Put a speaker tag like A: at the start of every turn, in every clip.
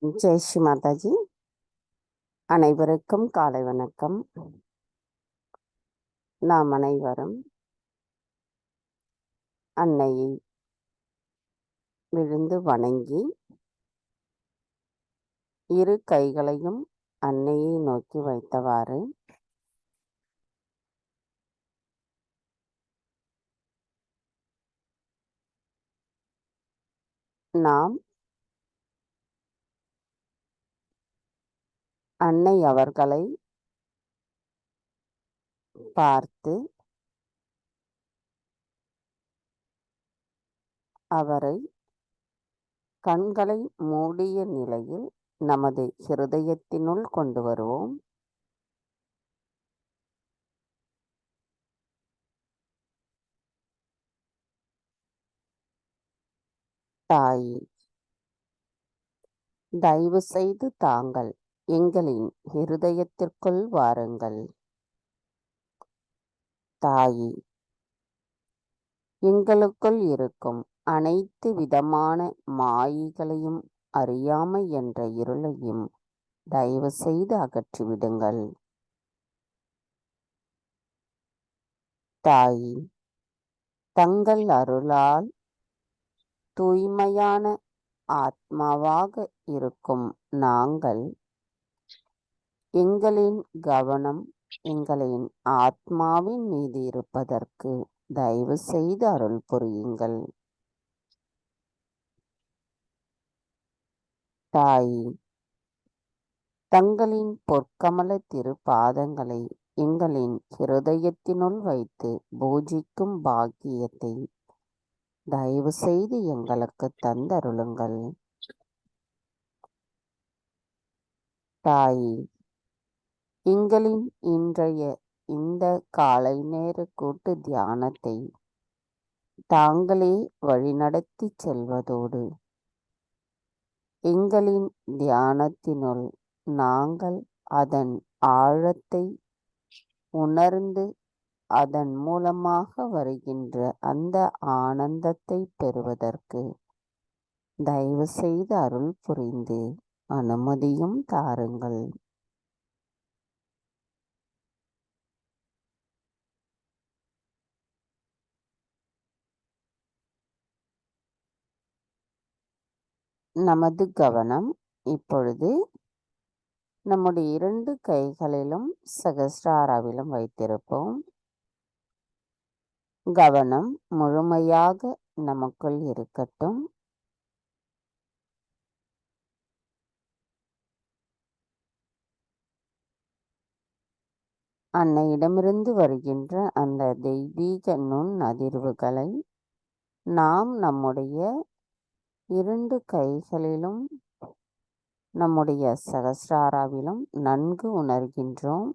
A: ஜெய் ஸ்ரீ மாதாஜி. அனைவருக்கும் காலை வணக்கம். நாம் அனைவரும் அன்னையை விழுந்து வணங்கி இரு கைகளையும் அன்னையை நோக்கி வைத்தவாறு நாம் அன்னை அவர்களை பார்த்து அவரை கண்களை மூடிய நிலையில் நமது ஹிருதயத்தினுள் கொண்டு வருவோம். தாய், தயவு செய்து தாங்கள் எங்களின் ஹிருதயத்திற்குள் வாருங்கள். தாயே, எங்களுக்குள் இருக்கும் அனைத்து விதமான மாயைகளையும் அறியாமை என்ற இருளையும் தயவு செய்து அகற்றிவிடுங்கள். தாயே, தங்கள் அருளால் தூய்மையான ஆத்மாவாக இருக்கும் நாங்கள் எங்களின் கவனம் எங்களின் ஆத்மாவின் மீது இருப்பதற்கு தயவு செய்து அருள் புரியுங்கள். தாயே, தங்களின் பொற்கமல திருப்பாதங்களை எங்களின் ஹிருதயத்தினுள் வைத்து பூஜிக்கும் பாக்கியத்தை தயவு செய்து எங்களுக்கு தந்தருளுங்கள். தாயே, எங்களின் இன்றைய இந்த காலை நேர கூட்டு தியானத்தை தாங்களே வழிநடத்தி செல்வதோடு எங்களின் தியானத்தினுள் நாங்கள் அதன் ஆழத்தை உணர்ந்து அதன் மூலமாக வருகின்ற அந்த ஆனந்தத்தை பெறுவதற்கு தயவு செய்து அருள் புரிந்து அனுமதியும் தாருங்கள். நமது கவனம் இப்பொழுது நம்முடைய 2 கைகளிலும் சகஸ்ராராவிலும் வைத்திருப்போம். கவனம் முழுமையாக நமக்குள் இருக்கட்டும். அன்னையிடமிருந்து வருகின்ற அந்த தெய்வீக நுண் அதிர்வுகளை நாம் நம்முடைய 2 கைகளிலும் நம்முடைய சகஸ்ராராவிலும் நன்கு உணர்கின்றோம்.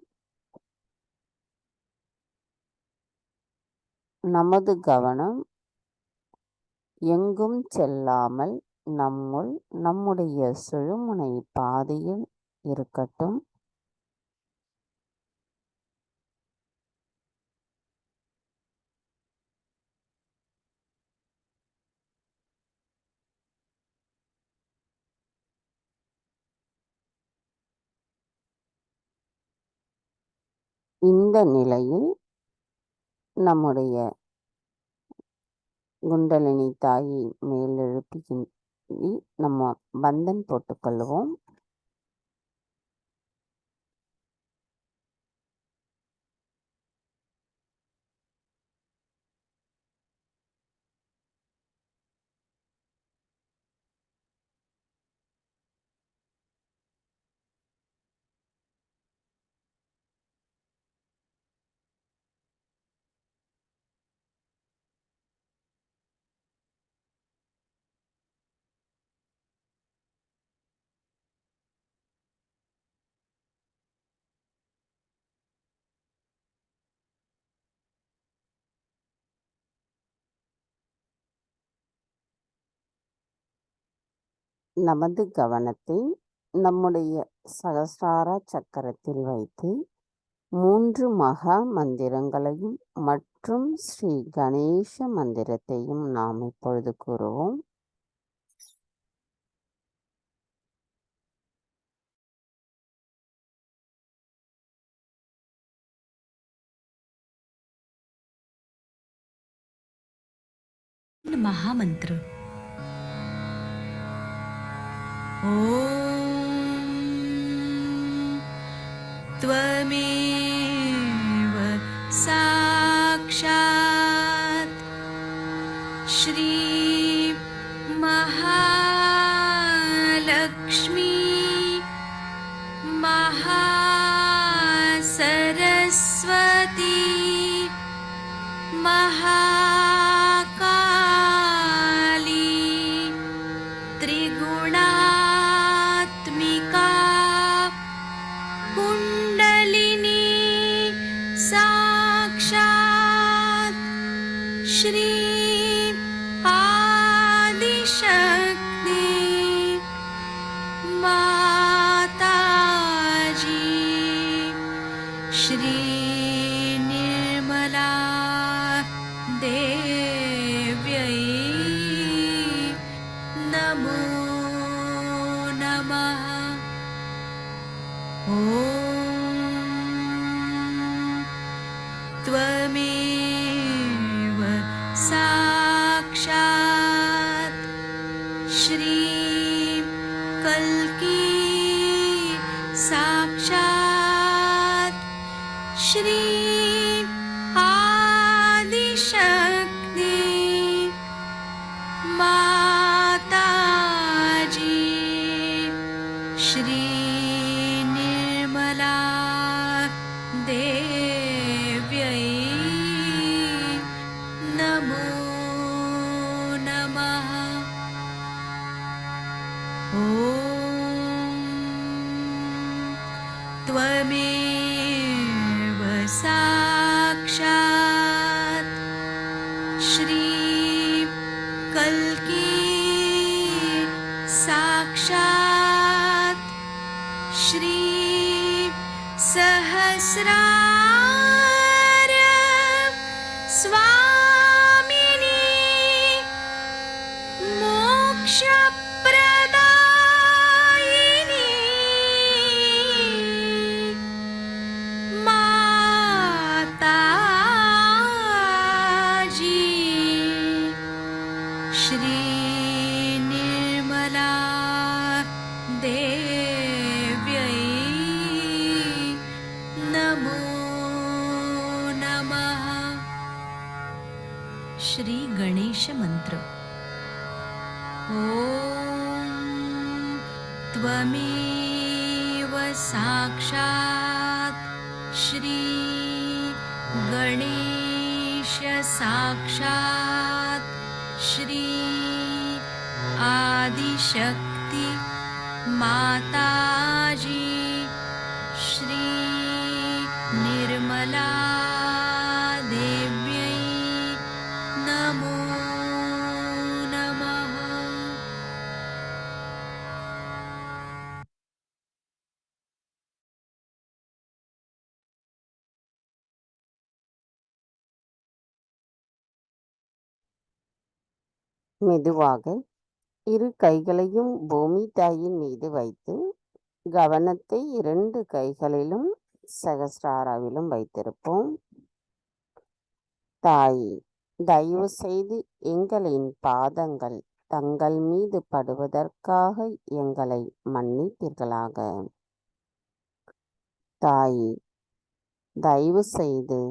A: நமது கவனம் எங்கும் செல்லாமல் நம்முள் நம்முடைய சுழுமுனை பாதையில் இருக்கட்டும். இந்த நிலையில் நம்முடைய குண்டலினி தாயை மேலெழுப்பி நம்ம பந்தன் போட்டுக்கொள்வோம். நமது கவனத்தை நம்முடைய சகஸ்ரார சக்கரத்தில் வைத்து 3 மகா மந்திரங்களையும் மற்றும் ஸ்ரீ கணேச மந்திரத்தையும் நாம் இப்பொழுது கூறுவோம்.
B: महामंत्र। ॐ त्वमेव साक्षात् श्री महालक्ष्मी महासरस्वती महाकाली त्रिगुणात्मिका कुण्डलिनी साक्षात् श्री आदिशक्ति माताजी श्री निर्मला देव्यै नमो नमः। ॐ त्वमेव साक्षात् श्री कल्की साक्षात् श्री आदिशक्ति माताजी श्री निर्मला देव्यै नमो नमः। ॐ त्वमेव साक्षात् श्री कल्की साक्षात् श्री सहस्रार स्वामिनी मोक्षप्रदायिनी माताजी श्री निर्मला देव्यै नमो नमः। श्री गणेश मंत्र। ॐ त्वमेव साक्षात् श्री गणेश साक्षात् श्री आदिशक्ति माताजी श्री निर्मला देव्यै नमो नमः।
A: மெதுவாக இரு கைகளையும் பூமி தாயின் மீது வைத்து கவனத்தை 2 கைகளிலும் சகஸ்ராராவிலும் வைத்திருப்போம். தாயே, தயவு செய்து எங்களின் பாதங்கள் தங்கள் மீது படுவதற்காக எங்களை மன்னிப்பீர்களாக. தாயே, தயவு செய்து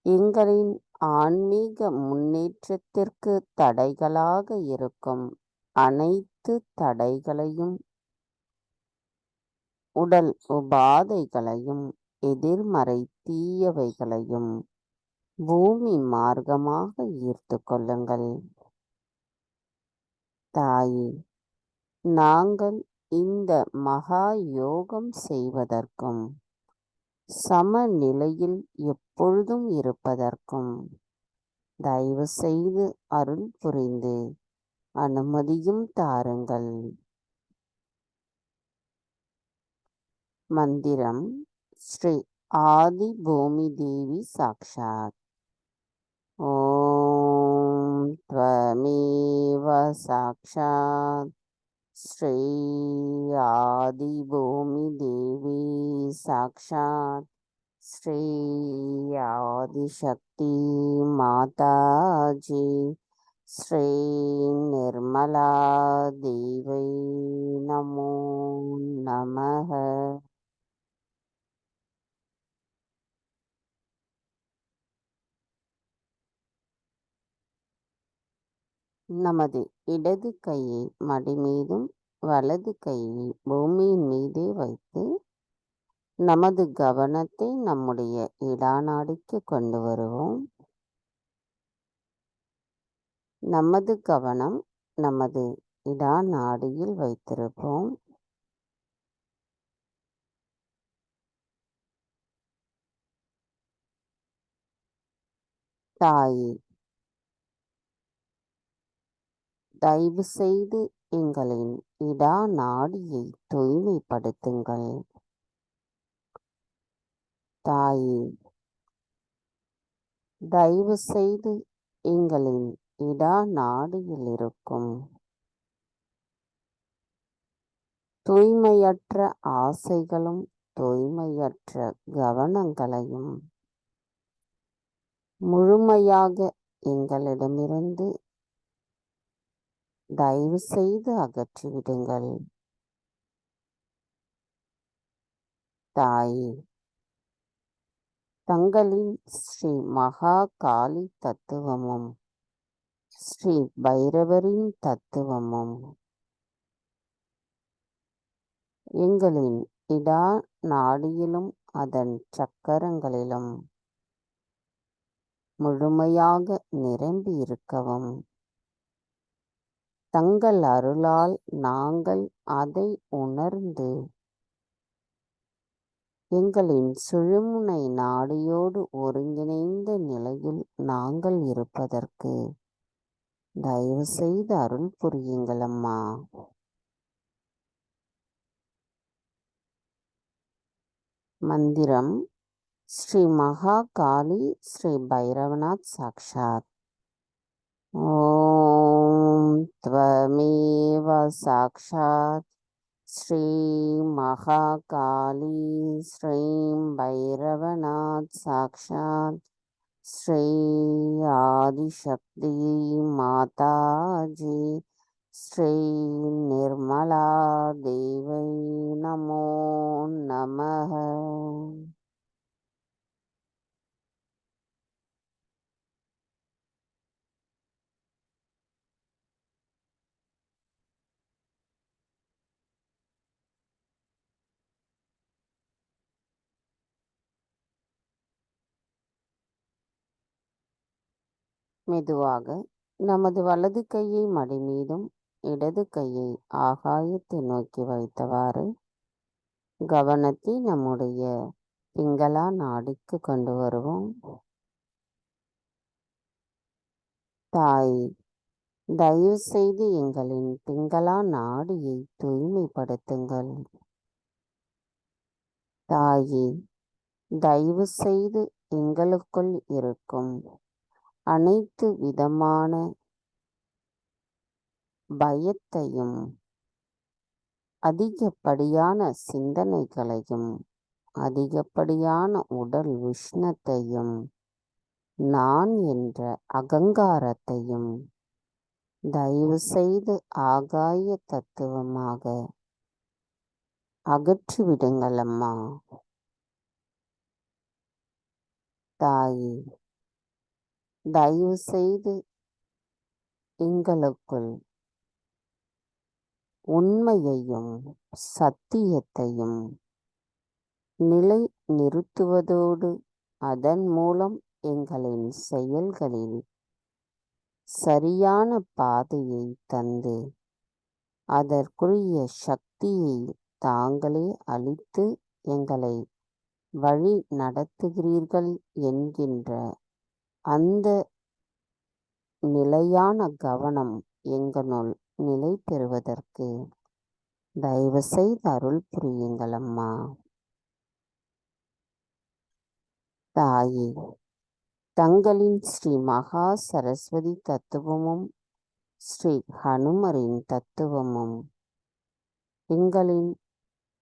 A: எங்களின் ஆன்மீக முன்னேற்றத்திற்கு தடைகளாக இருக்கும் அனைத்து தடைகளையும், உடல் உபாதைகளையும், எதிர்மறை தீயவைகளையும் பூமி மார்க்கமாக ஈர்த்து கொள்ளுங்கள். தாயே, நாங்கள் இந்த மகா யோகம் செய்வதற்கும் சமநிலையில் எப்பொழுதும் இருப்பதற்கும் தயவு செய்து அருள் புரிந்து அனுமதியும் தாருங்கள். மந்திரம் ஸ்ரீ ஆதி பூமி தேவி சாக்ஷாத். ஓம் த்வமேவ சாக்ஷாத் ஸ்ரீ ஆதி பூமி தேவி சாக்ஷாத் ஸ்ரீ ஆதிசக்தி மாதாஜி ஸ்ரீ நிர்மலா தேவை நமோ நமः. நமது இடது கையை மடி மீதும் வலது கையை பூமியின் மீதே வைத்து நமது கவனத்தை நம்முடைய இடாநாடிக்கு கொண்டு வருவோம். நமது கவனம் நமது இடாநாடியில் வைத்திருப்போம். தாயே, தயவு செய்து எங்களின் இடாநாடியை தூய்மைப்படுத்துங்கள். தாயே, தயவு செய்து எங்களின் இடாநாடியில் இருக்கும் தூய்மையற்ற ஆசைகளும் தூய்மையற்ற கவனங்களையும் முழுமையாக எங்களிடமிருந்து தயவு செய்து அகற்றிவிடுங்கள். தாயே, தங்களின் ஸ்ரீ மகா காளி தத்துவமும் ஸ்ரீ பைரவரின் தத்துவமும் எங்களின் இடா நாடியிலும் அதன் சக்கரங்களிலும் முழுமையாக நிரம்பி இருக்கவும் தங்கள் அருளால் நாங்கள் அதை உணர்ந்து எங்களின் சுழுமுனை நாடியோடு ஒருங்கிணைந்த நிலையில் நாங்கள் இருப்பதற்கு தயவு செய்து அருள் புரியுங்கள் அம்மா. மந்திரம் ஸ்ரீ மகா காளி ஸ்ரீ பைரவநாத் சாக்ஷாத். ஓம் த்வமேவ சாக்ஷாத் ஸ்ரீ மகா காளி ஸ்ரீம் பைரவநாத் சாக்ஷாத் ஸ்ரீ ஆதிசக்தி மாதாஜி ஸ்ரீ நிர்மலா தேவை நமோ நமः. மெதுவாக நமது வலது கையை மடி மீதும் இடது கையை ஆகாயத்தை நோக்கி வைத்தவாறு கவனத்தை நம்முடைய பிங்களா நாடிக்கு கொண்டு வருவோம். தாய், தயவு செய்து எங்களின் பிங்களா நாடியை தூய்மைப்படுத்துங்கள். தாயே, தயவு செய்து எங்களுக்குள் இருக்கும் அனைத்து விதமான பயத்தையும் அதிகப்படியான சிந்தனைகளையும் அதிகப்படியான உடல் உஷ்ணத்தையும் நான் என்ற அகங்காரத்தையும் தயவு செய்து ஆகாய தத்துவமாக அகற்றிவிடுங்கள் அம்மா. தாயே, தயவு செய்து எங்களுக்குள் உண்மையையும் சத்தியத்தையும் நிலை நிறுத்துவதோடு அதன் மூலம் எங்களின் செயல்களில் சரியான பாதையை தந்து அதற்குரிய சக்தியை தாங்களே அளித்து எங்களை வழி நடத்துகிறீர்கள் என்கின்ற அந்த நிலையான கவனம் எங்களுள் நிலை பெறுவதற்கு தயவு செய்து அருள் புரியுங்கள் அம்மா. தாயே, தங்களின் ஸ்ரீ மகா சரஸ்வதி தத்துவமும் ஸ்ரீ ஹனுமரின் தத்துவமும் எங்களின்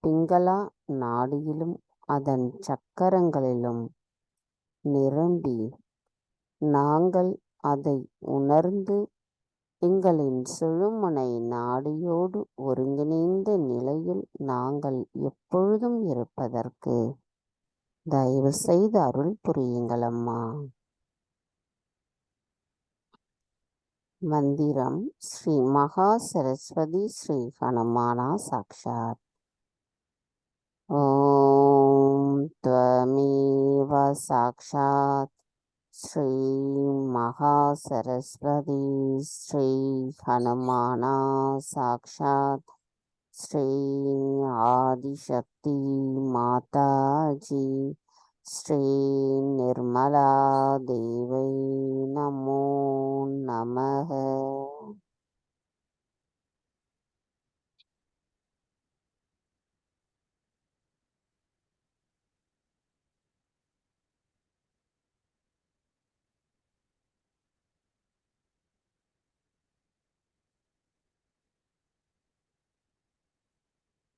A: பிங்களா நாடியிலும் அதன் சக்கரங்களிலும் நிரம்பி நாங்கள் அதை உணர்ந்து எங்களின் சுழுமுனை நாடியோடு ஒருங்கிணைந்த நிலையில் நாங்கள் எப்பொழுதும் இருப்பதற்கு தயவு செய்து அருள் புரியுங்கள் அம்மா. மந்திரம் ஸ்ரீ மகா சரஸ்வதி ஸ்ரீ ஹனுமானா சாக்ஷாத். ஓம் த்வமேவ சாக்ஷாத் ஸ்ரீ மகா சரஸ்வதி ஸ்ரீ ஹனுமானா சாக்ஷாத் ஸ்ரீ ஆதிசக்தி மாதாஜி ஸ்ரீ நிர்மலா தேவை நமோ நமக.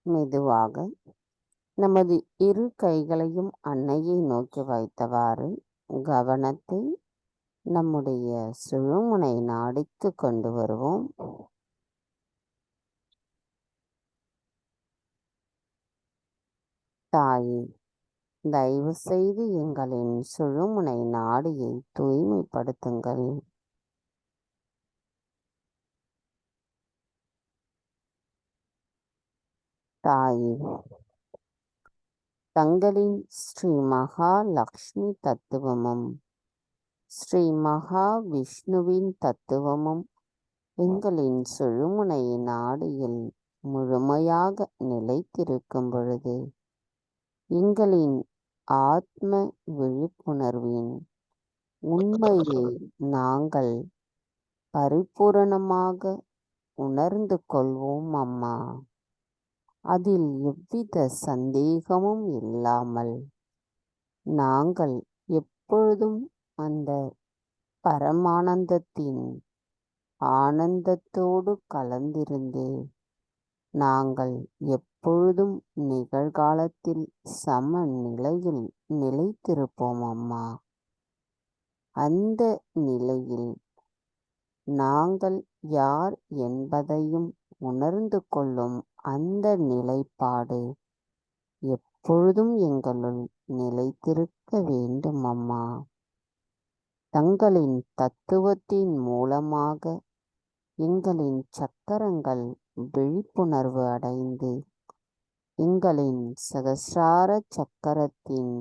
A: மெதுவாக நமது இரு கைகளையும் அன்னையை நோக்கி வைத்தவாறு கவனத்தை நம்முடைய சுழுமுனை நாடிக்கு கொண்டு வருவோம். தாயே, தயவு செய்து எங்களின் சுழுமுனை நாடியை தூய்மைப்படுத்துங்கள். தாயே, தங்களின் ஸ்ரீ மகா லக்ஷ்மி தத்துவமும் ஸ்ரீ மகா விஷ்ணுவின் தத்துவமும் எங்களின் சுழுமுனை நாடியில் முழுமையாக நிலைத்திருக்கும் பொழுது எங்களின் ஆத்ம விழிப்புணர்வின் உண்மையை நாங்கள் பரிபூரணமாக உணர்ந்து கொள்வோம் அம்மா. அதில் எவ்வித சந்தேகமும் இல்லாமல் நாங்கள் எப்பொழுதும் அந்த பரமானந்தத்தின் ஆனந்தத்தோடு கலந்திருந்து நாங்கள் எப்பொழுதும் நிகழ்காலத்தில் சமநிலையில் நிலைத்திருப்போம் அம்மா. அந்த நிலையில் நாங்கள் யார் என்பதையும் உணர்ந்து கொள்ளும் அந்த நிலைப்பாடு எப்பொழுதும் எங்களுள் நிலைத்திருக்க வேண்டும் அம்மா. தங்களின் தத்துவத்தின் மூலமாக எங்களின் சக்கரங்கள் விழிப்புணர்வு அடைந்து எங்களின் சகஸ்ரார சக்கரத்தின்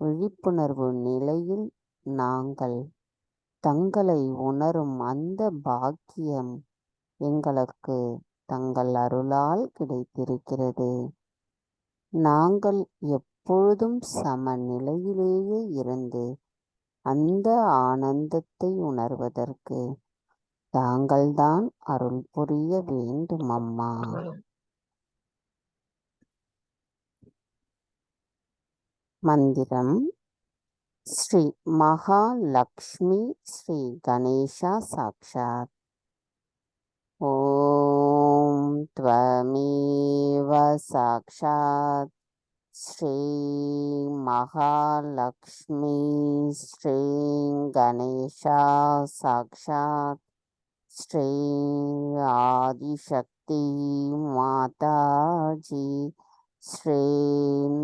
A: விழிப்புணர்வு நிலையில் நாங்கள் தங்களை உணரும் அந்த பாக்கியம் எங்களுக்கு தங்கள் அருளால் கிடைத்திருக்கிறது. நாங்கள் எப்பொழுதும் சமநிலையிலேயே இருந்து அந்த ஆனந்தத்தை உணர்வதற்கு தாங்கள்தான் அருள் புரிய வேண்டும் அம்மா. மந்திரம் ஸ்ரீ மகாலக்ஷ்மி ஸ்ரீ கணேஷா சாக்ஷாத். ஓம் த்வமேவ சாக்ஷாத் ஸ்ரீ மகாலக்ஷ்மி ஸ்ரீ கணேஷா சாக்ஷாத் ஸ்ரீ ஆதிசக்தி மாதாஜி ஸ்ரீ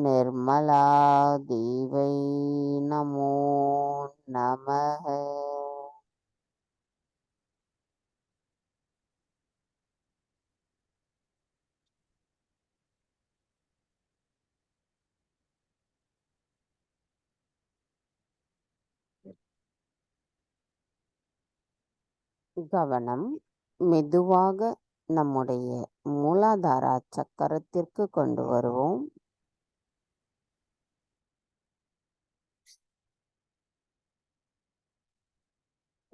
A: நிர்மலா தேவை நமோ நமக. கவனம் மெதுவாக நம்முடைய மூலாதார சக்கரத்திற்கு கொண்டு வருவோம்.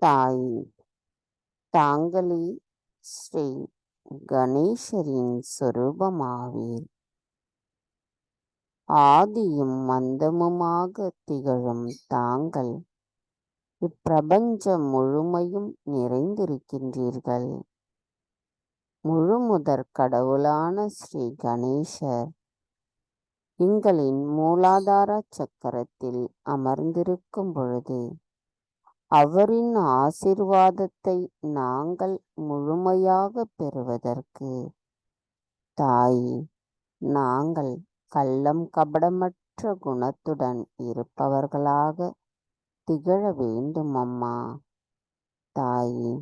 A: தாய், தாங்களே ஸ்ரீ கணேசரின் சொரூபமாவீர். ஆதியும் மந்தமுமாக திகழும் தாங்கள் இப்பிரபஞ்சம் முழுமையும் நிறைந்திருக்கின்றீர்கள். முழுமுதற் கடவுளான ஸ்ரீ கணேசர் எங்களின் மூலாதார சக்கரத்தில் அமர்ந்திருக்கும் பொழுது அவரின் ஆசீர்வாதத்தை நாங்கள் முழுமையாக பெறுவதற்கு தாயே, நாங்கள் கள்ளம் கபடமற்ற குணத்துடன் இருப்பவர்களாக திகழ வேண்டும் அம்மா. தாயே,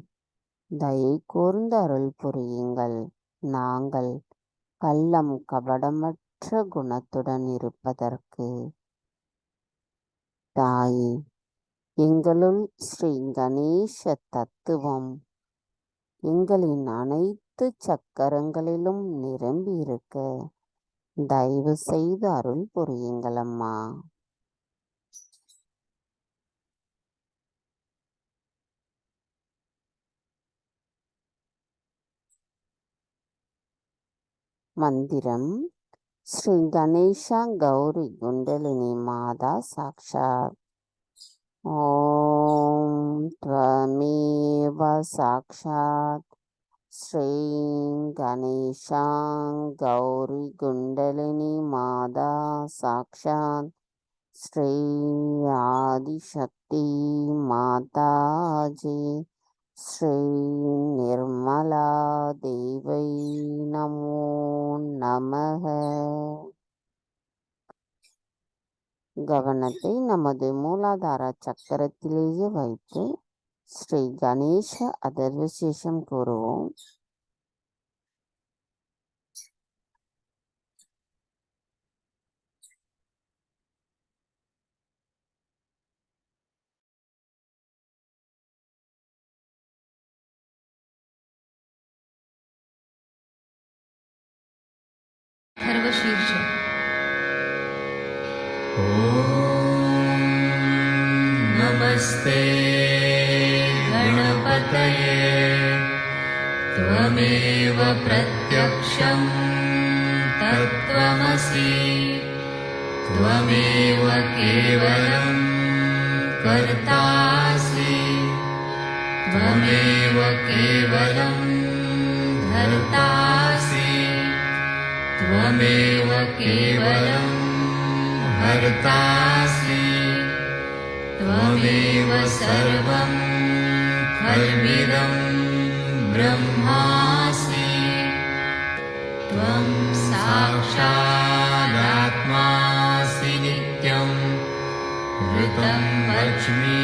A: தயை கூர்ந்த அருள் புரியுங்கள். நாங்கள் கள்ளம் கபடமற்ற குணத்துடன் இருப்பதற்கு தாயே, எங்களுள் ஸ்ரீ கணேச தத்துவம் எங்களின் அனைத்து சக்கரங்களிலும் நிரம்பி இருக்க தயவு செய்து அருள் புரியுங்கள் அம்மா. மந்திரம் ஸ்ரீ கணேஷா கௌரி குண்டலினி மாதா சாக்ஷாத். ஓம் த்வமேவ சாக்ஷாத் ஸ்ரீ கணேஷா கௌரி குண்டலினி மாதா சாக்ஷாத் ஸ்ரீ ஆதிசக்தி மாதாஜி ஸ்ரீ நிர்மலா தேவை நமோ நமக. கவனத்தை நமது மூலாதார சக்கரத்திலேயே வைத்து ஸ்ரீ கணேச அதர்வசேஷம் கூறுவோம்.
B: सर्वशीर्ष नमस्ते गणपतये त्वमेव प्रत्यक्षं तत्त्वमसि त्वमेव केवलं कर्तासि त्वमेव केवलं धर्तासि त्वमेव केवलं हर्तासि त्वमेव सर्वं खल्विदं ब्रह्मासि त्वं साक्षादात्मासि नित्यं ऋतं वच्मि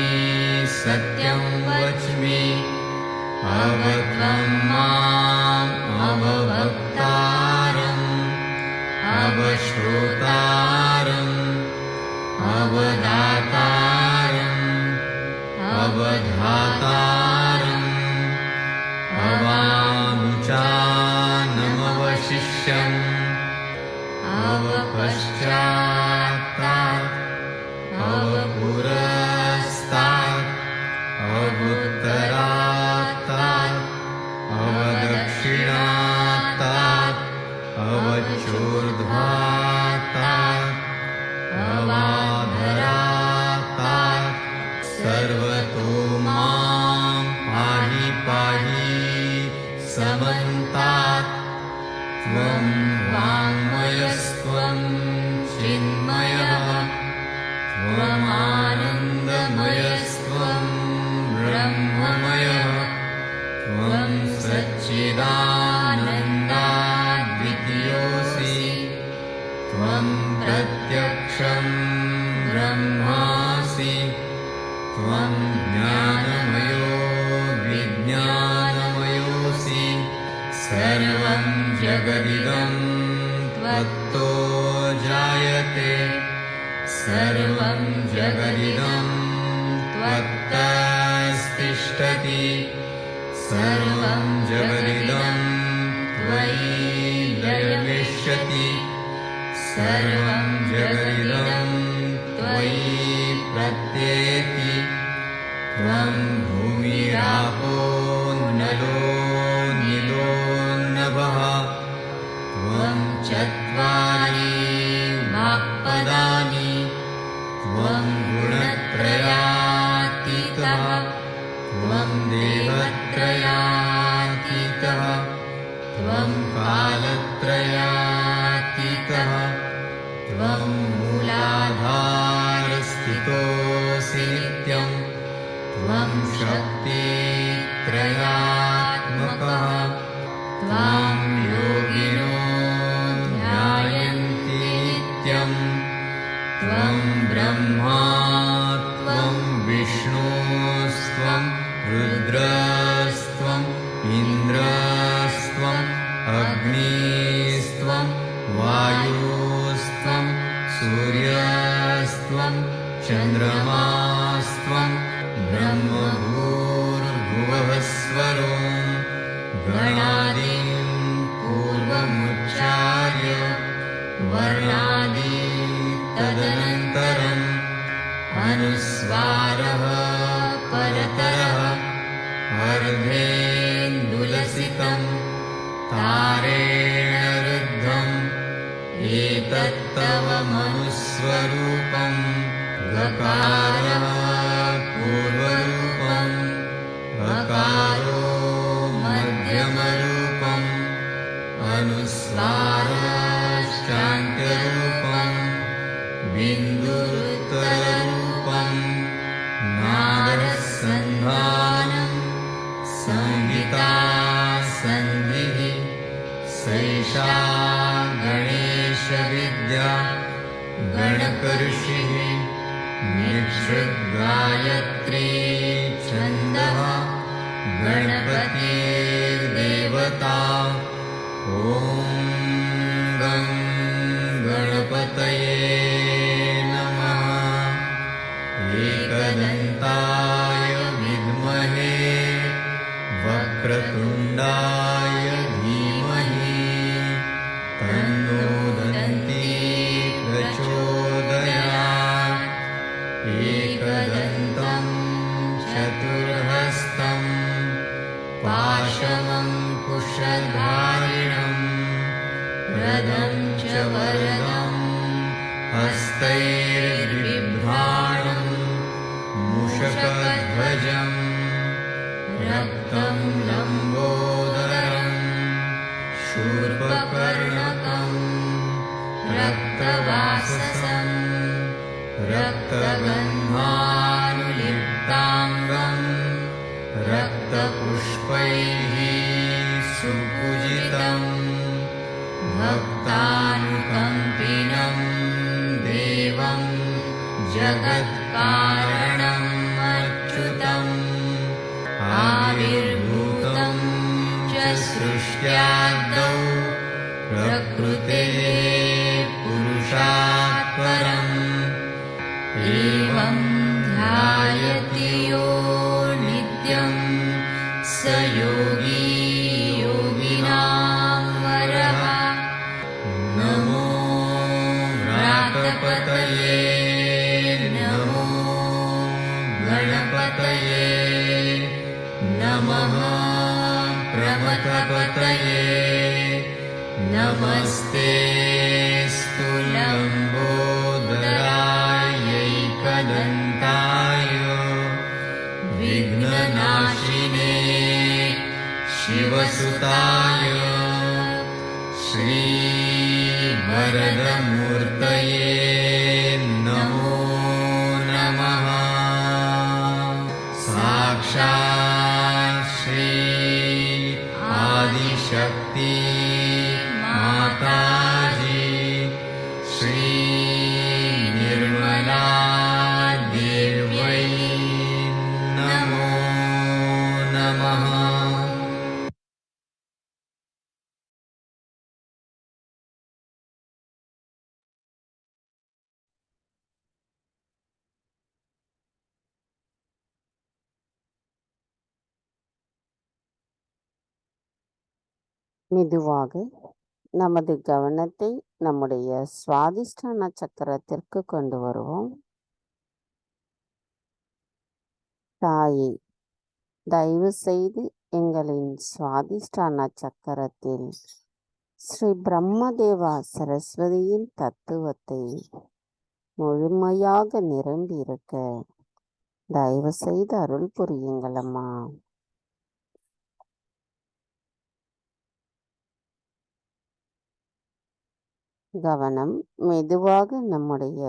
B: सत्यं वच्मि अवत्वं माम् अववक्तारम् अवश्रोतारम् अवदातारम् अवधातारम् अवानुचानमवशिष्यम् अवपश्चात्तात् अवपुरस्तात् अवुत्तरात्तात् अवदक्षिणात्तात् अवचोर्ध्वात्तात् अवाधरात्तात् सर्वतो मां पाहि पाहि समन्तात् त्वं वाङ्मयस्त्वं चिन्मयः त्वमानन्दमयस्त्वं ब्रह्ममयः त्वं सच्चिदानन्दाद्वितीयोऽसि त्वं प्रत्यक्षं ब्रह्मासि त्वं ज्ञानमयो विज्ञानमयोऽसि सर्वं जगदिदं त्वत्तो जायते सर्वं जगदिदं त्वत्तस्तिष्ठति सर्वं जगदिदं त्वयि लयविष्यति सर्वं जगदिदं त्वयि प्रत्येति त्वं भूमिरापो नलो नीलो नभः त्वं चत्वारि वाक्पदानि त्वं गुणत्रयातीतः त्वं देवत्रयातीतः त्वं कालत्रयातीतः त्वं मूलाधारस्थितोऽसि नित्यं त्वं चिन्मयात्मकः त्वां योगिनो ध्यायन्ति नित्यम् त्वं ब्रह्मा त्वं विष्णुस्त्वं रुद्रस्त्वम् इन्द्रस्त्वम् अग्निस्त्वं वायुस्त्वं सूर्यस्त्वं चन्द्रमास्त्वं ब्रह्मभूर्भुवः स्वरो गणादिं पूर्वमुच्चार्य वर्णादि तदनन्तरम् अनुस्वारः परतरः अर्धेन्दुलसितं तारेण रुद्धम् एतत्तव मनुस्वरूपं गकारः पूर्वरूपम् अकारो मध्यमरूपम् अनुस्वाराश्चान्त्यरूपम् बिन्दुरुत्तररूपम् नादसन्धानम् संहिता सन्धिः सैषा गणेशविद्या गणकऋषिः निक्षृद्गायत्री छन्दः गणपतिर्देवता ॐ गं गणपतये नमः एकदन्ताय विद्महे वक्रतुण्डाय धीमहि तन्नो दन्ती प्रचोदयात् एकदन्तं चतुर्हस्तं पाशमङ्कुशधारिणं रदं च वरदं हस्तैर्बिभ्राणं मूषकध्वजम् रक्तं लम्बोदरं शूर्पकर्णकं रक्तवाससं रक्तगन्धानुलिप्ताङ्गं रक्तपुष्पैः सुपूजितं भक्तानुकम्पिनं देवं जगत्कारणम् अच्युतम् आविर्भूतं च सृष्ट्यादौ प्रकृतेः पुरुषात् परम् एवं ध्यायति यो नित्यं स योगी योगिनां वरः नमो व्रातपतये नमो गणपतये नमः प्रमथपतये नमस्तेऽस्तु लम्बोदरायैकदन्ताय विघ्ननाशिने शिवसुताय श्रीवरदमूर्तये नमो नमः साक्षात् श्री आदिशक्ति माताजी श्री निर्मला देव्यै नमो नमः
A: மெதுவாக நமது கவனத்தை நம்முடைய சுவாதிஷ்டான சக்கரத்திற்கு கொண்டு வருவோம். தாயே, தயவு செய்து எங்களின் சுவாதிஷ்டான சக்கரத்தில் ஸ்ரீ பிரம்மதேவா சரஸ்வதியின் தத்துவத்தை முழுமையாக நிரம்பியிருக்க தயவு செய்து அருள் புரியுங்களம்மா. கவனம் மெதுவாக நம்முடைய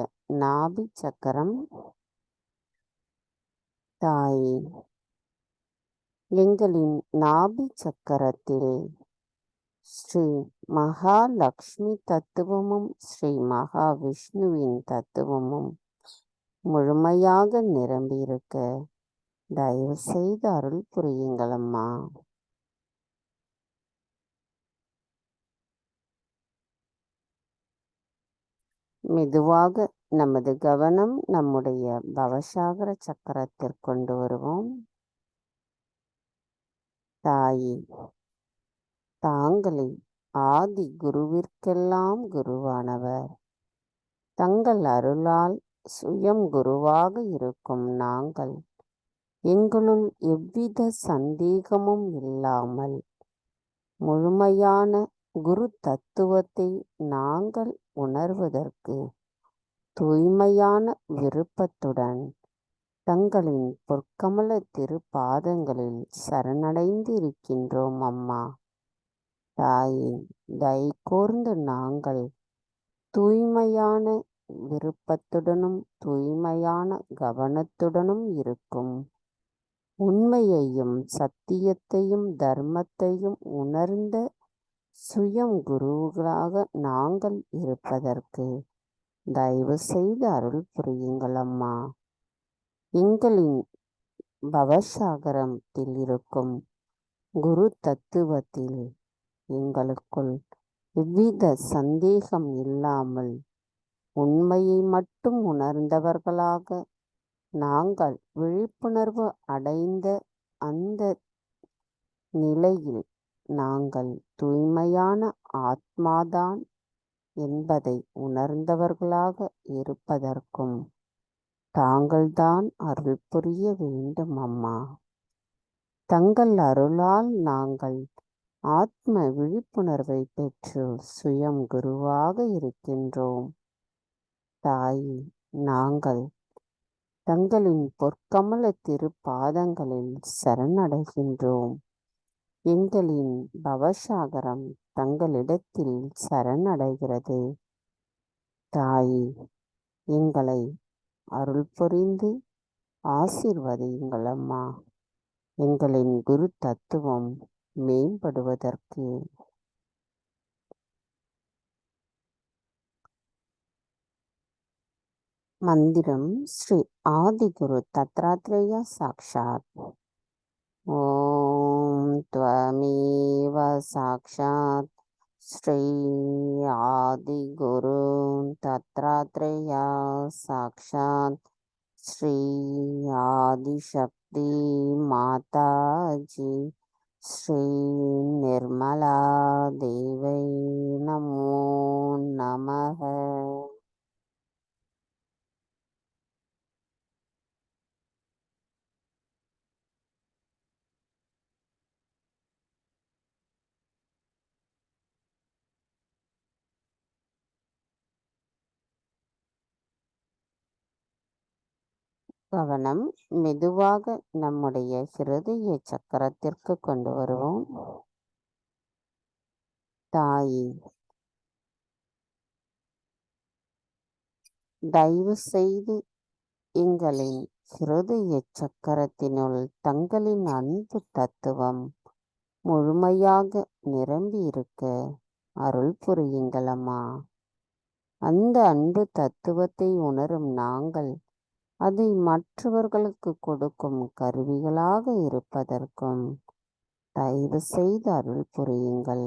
A: நாபி சக்கரம். தாயே, எங்களின் நாபி சக்கரத்தில் ஸ்ரீ மகாலட்சுமி தத்துவமும் ஸ்ரீ மகாவிஷ்ணுவின் தத்துவமும் முழுமையாக நிரம்பியிருக்க தயவு செய்து அருள் புரியுங்களம்மா. மெதுவாக நமது கவனம் நம்முடைய பவசாகர சக்கரத்தில் கொண்டு வருவோம். தாயே, தாங்களே ஆதி குருவிற்கெல்லாம் குருவானவர். தங்கள் அருளால் சுயம் குருவாக இருக்கும் நாங்கள் எங்களுள் எவ்வித சந்தேகமும் இல்லாமல் முழுமையான குரு தத்துவத்தை நாங்கள் உணர்வதற்கு தூய்மையான விருப்பத்துடன் தங்களின் பொற்கமல திருப்பாதங்களில் சரணடைந்து இருக்கின்றோம் அம்மா. தாயே, தைகோர்ந்து நாங்கள் தூய்மையான விருப்பத்துடனும் தூய்மையான கவனத்துடனும் இருக்கும் உண்மையையும் சத்தியத்தையும் தர்மத்தையும் உணர்ந்த சுயம் குருவுகளாக நாங்கள் இருப்பதற்கு தயவு செய்து அருள் புரியுங்கள் அம்மா. எங்களின் பவசாகரத்தில் இருக்கும் குரு தத்துவத்தில் எங்களுக்குள் எவ்வித சந்தேகம் இல்லாமல் உண்மையை மட்டும் உணர்ந்தவர்களாக நாங்கள் விழிப்புணர்வு அடைந்த அந்த நிலையில் நாங்கள் தூய்மையான ஆத்மாதான் என்பதை உணர்ந்தவர்களாக இருப்பதற்கும் தாங்கள்தான் அருள் புரிய வேண்டும் அம்மா. தங்கள் அருளால் நாங்கள் ஆத்ம விழிப்புணர்வை பெற்று சுயம் குருவாக இருக்கின்றோம். தாயே, நாங்கள் தங்களின் பொற்கமல திருப்பாதங்களில் சரணடைகின்றோம். எங்களின் பவசாகரம் தங்களிடத்தில் சரணடைகிறது. தாயே, எங்களை அருள் புரிந்து ஆசீர்வதியுங்கள் அம்மா. எங்களின் குரு தத்துவம் மேம்படுவதற்கு மந்திரம் ஸ்ரீ ஆதிகுரு தத்ராத்ரேய சாக்ஷாத். ஓம் த்வமேவ சாக்ஷாத் ஸ்ரீ ஆதிகுரு தத்ராத்ரேய சாக்ஷாத் ஸ்ரீ ஆதிசக்தி மாதாஜி ஸ்ரீ நிர்மலா தேவை நமோ நமः. கவனம் மெதுவாக நம்முடைய ஹிருதய சக்கரத்திற்கு கொண்டு வருவோம். தாயே, தயவு செய்து எங்களின் ஹிருதய சக்கரத்தினுள் தங்களின் அன்பு தத்துவம் முழுமையாக நிரம்பி இருக்க அருள் புரியுங்களம்மா. அந்த அன்பு தத்துவத்தை உணரும் நாங்கள் அதை மற்றவர்களுக்கு கொடுக்கும் கருவிகளாக இருப்பதற்கும் தயவு செய்து அருள் புரியுங்கள்.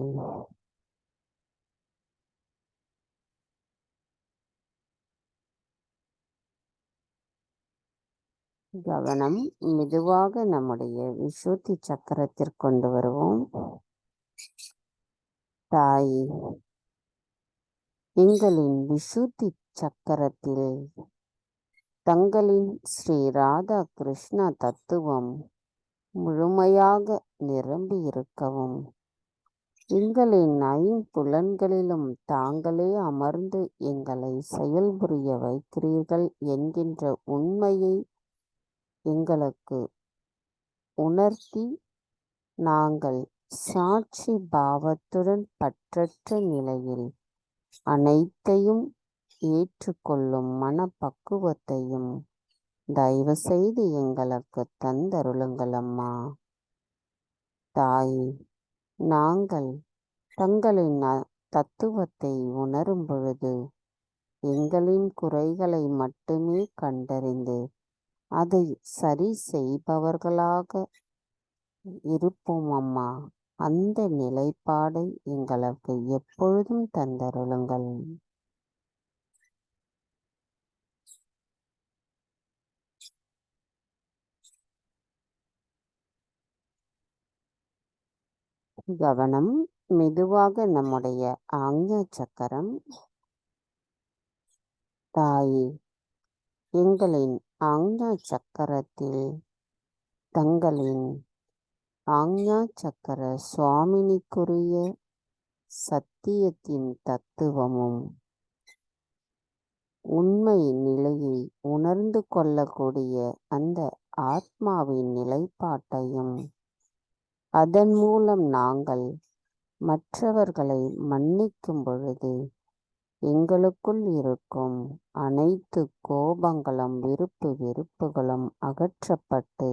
A: கவனம் மெதுவாக நம்முடைய விசுத்தி சக்கரத்திற்கு கொண்டு வருவோம். தாயே, எங்களின் விசுத்தி சக்கரத்தில் தங்களின் ஸ்ரீ ராதா கிருஷ்ண தத்துவம் முழுமையாக நிரம்பி இருக்கவும் எங்களின் ஐம்புலன்களிலும் தாங்களே அமர்ந்து எங்களை செயல்புரிய வைக்கிறீர்கள் என்கின்ற உண்மையை எங்களுக்கு உணர்த்தி நாங்கள் சாட்சி பாவத்துடன் பற்றற்ற நிலையில் அனைத்தையும் ஏற்றுக்கொள்ளும் மனப்பக்குவத்தையும் தயவு செய்து எங்களுக்கு தந்தருளுங்கள் அம்மா. தாயே, நாங்கள் தங்களின் தத்துவத்தை உணரும் பொழுது எங்களின் குறைகளை மட்டுமே கண்டறிந்து அதை சரி செய்பவர்களாக இருப்போம் அம்மா. அந்த நிலைப்பாடை எங்களுக்கு எப்பொழுதும் தந்தருளுங்கள். கவனம் மெதுவாக நம்முடைய ஆக்ஞா சக்கரம். தாயே, எங்களின் ஆக்ஞா சக்கரத்தில் தங்களின் ஆக்ஞா சக்கர சுவாமினிக்குரிய சத்தியத்தின் தத்துவமும் உண்மை நிலையை உணர்ந்து கொள்ளக்கூடிய அந்த ஆத்மாவின் நிலைப்பாட்டையும் அதன் மூலம் நாங்கள் மற்றவர்களை மன்னிக்கும் பொழுது எங்களுக்குள் இருக்கும் அனைத்து கோபங்களும் வெறுப்புகளும் அகற்றப்பட்டு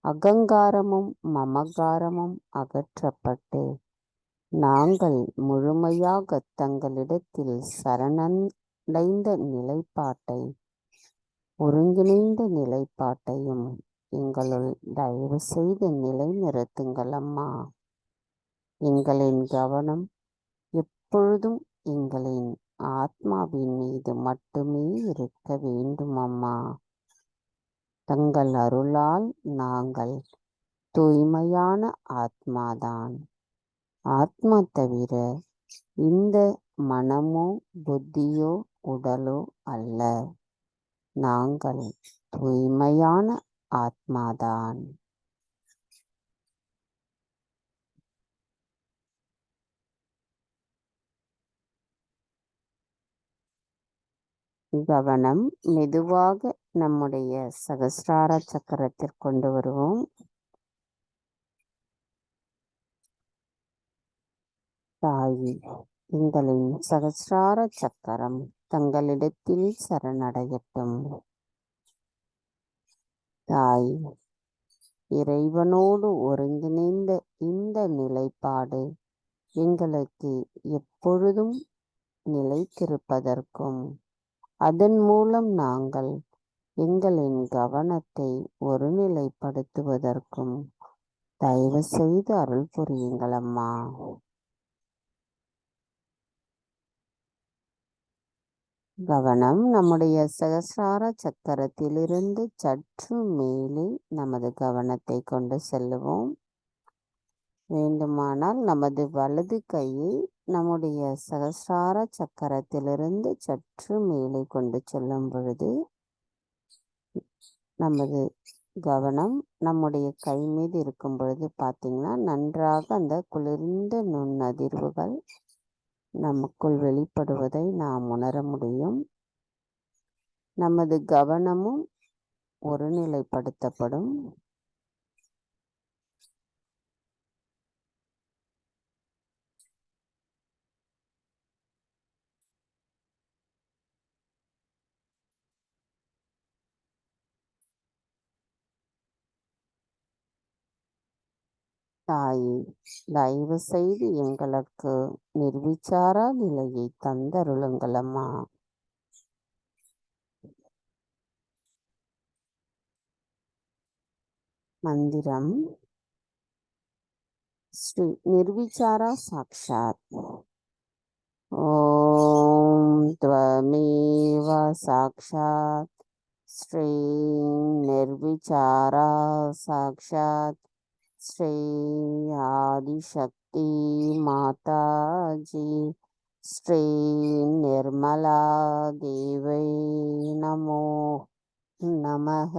A: அகங்காரமும் மமகாரமும் அகற்றப்பட்டு நாங்கள் முழுமையாக தங்களிடத்தில் சரணடைந்த நிலைப்பாட்டை, ஒருங்கிணைந்த நிலைப்பாட்டையும் எங்களுள் தயவு செய்து நிலைநிறுத்துங்கள் அம்மா. எங்களின் கவனம் எப்பொழுதும் எங்களின் ஆத்மாவின் மீது மட்டுமே இருக்க வேண்டும் அம்மா. தங்கள் அருளால் நாங்கள் தூய்மையான ஆத்மாதான். ஆத்மா தவிர இந்த மனமோ புத்தியோ உடலோ அல்ல. நாங்கள் தூய்மையான ஆத்மாதான். கவனம் மெதுவாக நம்முடைய சகஸ்ரார சக்கரத்திற்கு கொண்டு வருவோம். தாயே, எங்களின் சகஸ்ரார சக்கரம் தங்களிடத்தில் சரணடையட்டும். தாய், இறைவனோடு ஒருங்கிணைந்த இந்த நிலைப்பாடு எங்களுக்கு எப்பொழுதும் நிலைத்திருப்பதற்கும் அதன் மூலம் நாங்கள் எங்களின் கவனத்தை ஒருநிலைப்படுத்துவதற்கும் தயவு செய்து அருள் புரியுங்கள் அம்மா. கவனம் நம்முடைய சகஸ்ரார சக்கரத்திலிருந்து சற்று மேலே நமது கவனத்தை கொண்டு செல்லுவோம். வேண்டுமானால் நமது வலது கையை நம்முடைய சகஸ்ரார சக்கரத்திலிருந்து சற்று மேலே கொண்டு செல்லும் பொழுது நமது கவனம் நம்முடைய கை மீது இருக்கும் பொழுது பார்த்தீங்கன்னா நன்றாக அந்த குளிர்ந்த நுண்ணதிர்வுகள் நமக்குள் வெளிப்படுவதை நாம் உணர முடியும். நமது கவனமும் ஒருநிலைப்படுத்தப்படும். தாயே, தயவு செய்து எங்களுக்கு நிர்விச்சார நிலையை தந்தருளுங்கள் அம்மா. மந்திரம் ஸ்ரீ நிர்விச்சாரா சாக்ஷாத். ஓம் த்வமேவ சாக்ஷாத் ஸ்ரீ நிர்விச்சாரா சாக்ஷாத் ஸ்ரீ ஆதிசக்தி மாதாஜி ஸ்ரீ நிர்மலா தேவை நமோ நமக.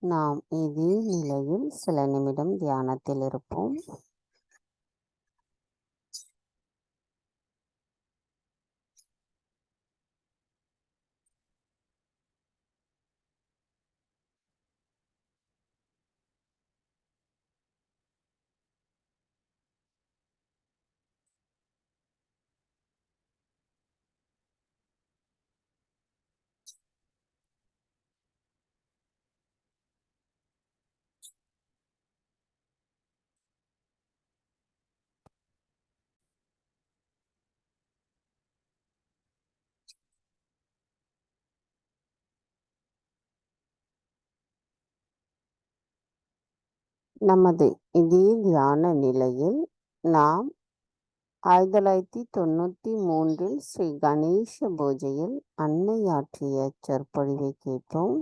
A: நாம் இதே நிலையில் சில நிமிடம் தியானத்தில் இருப்போம். நமது இதே தியான நிலையில் நாம் 1993 ஸ்ரீ கணேச பூஜையில் அன்னையாற்றிய சொற்பொழிவை கேட்டோம்.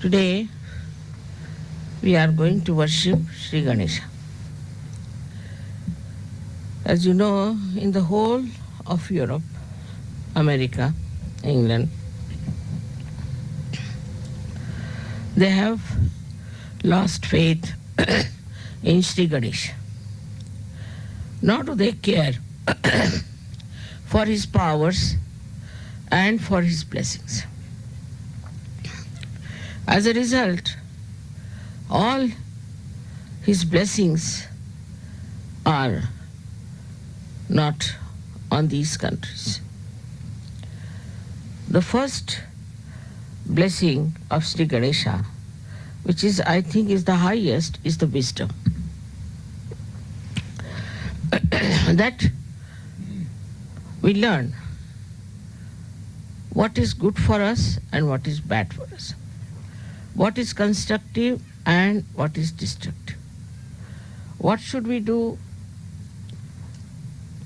C: Today we are going to worship Sri Ganesha. As you know, in the whole of Europe, America, England, they have lost faith in Sri Ganesha. Nor do they care for his powers and for his blessings. As a result, all his blessings are not on these countries. The first blessing of Sri Ganesha, which is, I think, is the highest, is the wisdom. That we learn what is good for us and what is bad for us, what is constructive and what is destructive. What should we do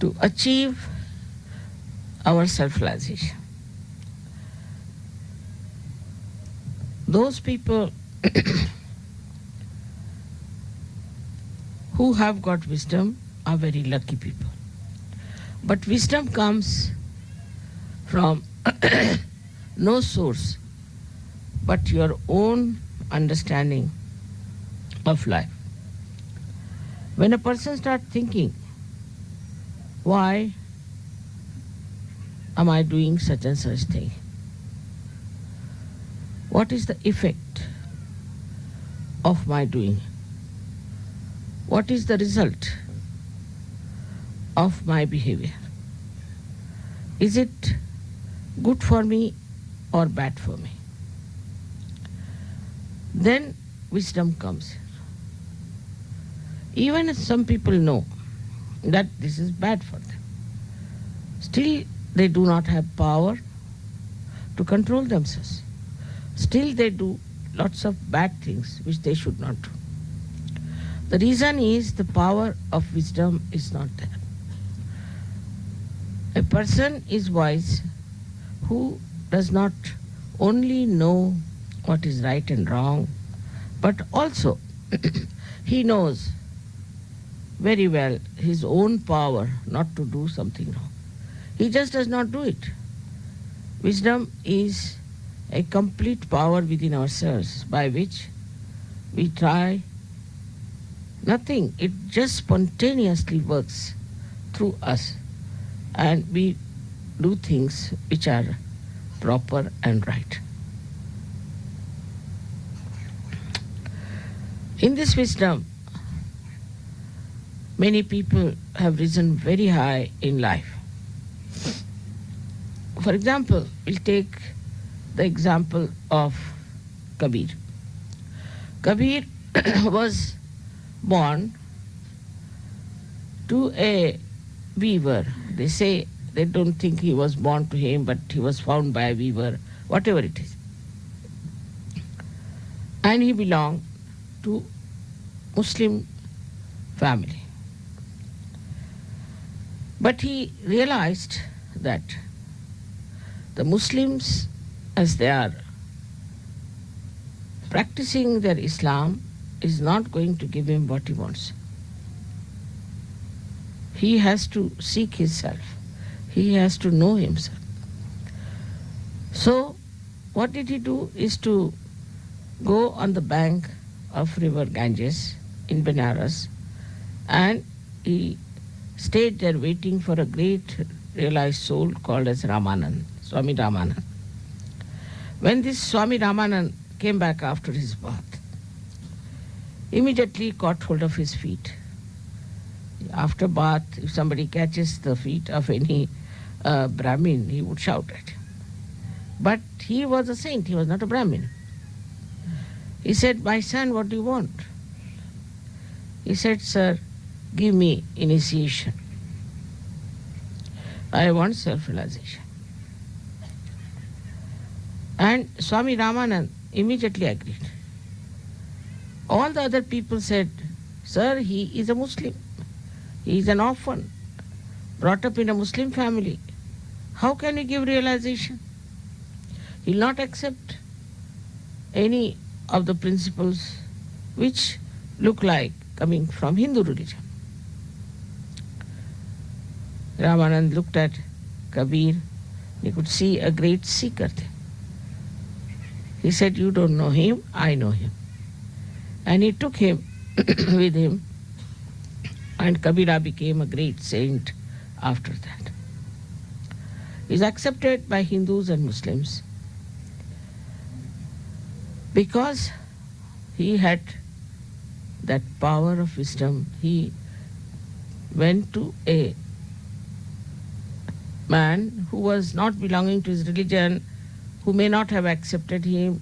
C: to achieve our self-realization? Those people who have got wisdom are very lucky people. But wisdom comes from no source but your own understanding of life. When a person starts thinking, why am I doing such and such thing? What is the effect of my doing? What is the result of my behavior? Is it good for me or bad for me? Then wisdom comes. Even if some people know that this is bad for them, still they do not have power to control themselves. Still they do lots of bad things which they should not do. The reason is the power of wisdom is not there. A person is wise who does not only know what is right and wrong, but also he knows very well his own power not to do something wrong. He just does not do it. Wisdom is a complete power within ourselves by which we try nothing. It just spontaneously works through us and we do things which are proper and right. In this wisdom, many people have risen very high in life. For example, we'll take the example of Kabir. Kabir was born to a weaver. They say they don't think he was born to him, but he was found by a weaver, whatever it is. And he belonged to Muslim family. But he realized that the Muslims, as they are practicing their Islam, is not going to give him what he wants. He has to seek himself. He has to know himself. So what did he do is to go on the bank of river Ganges in Benares, and he stayed there waiting for a great realized soul called as Ramanand, Swami Ramanand. When this Swami Ramanand came back after his bath, immediately caught hold of his feet. After bath, if somebody catches the feet of any Brahmin, he would shout at him. But he was a saint, he was not a Brahmin. He said, "My son, what do you want?" He said, "Sir, give me initiation." I want self-realization. And Swami Ramanand immediately agreed. All the other people said, sir, he is a Muslim. He is an orphan, brought up in a Muslim family. How can he give realization? He will not accept any of the principles which look like coming from Hindu religion. Ramanand looked at Kabir. He could see a great seeker there. He said, you don't know him, I know him. And he took him with him, and Kabira became a great saint after that. He is accepted by Hindus and Muslims because he had that power of wisdom. He went to a man who was not belonging to his religion, who may not have accepted him,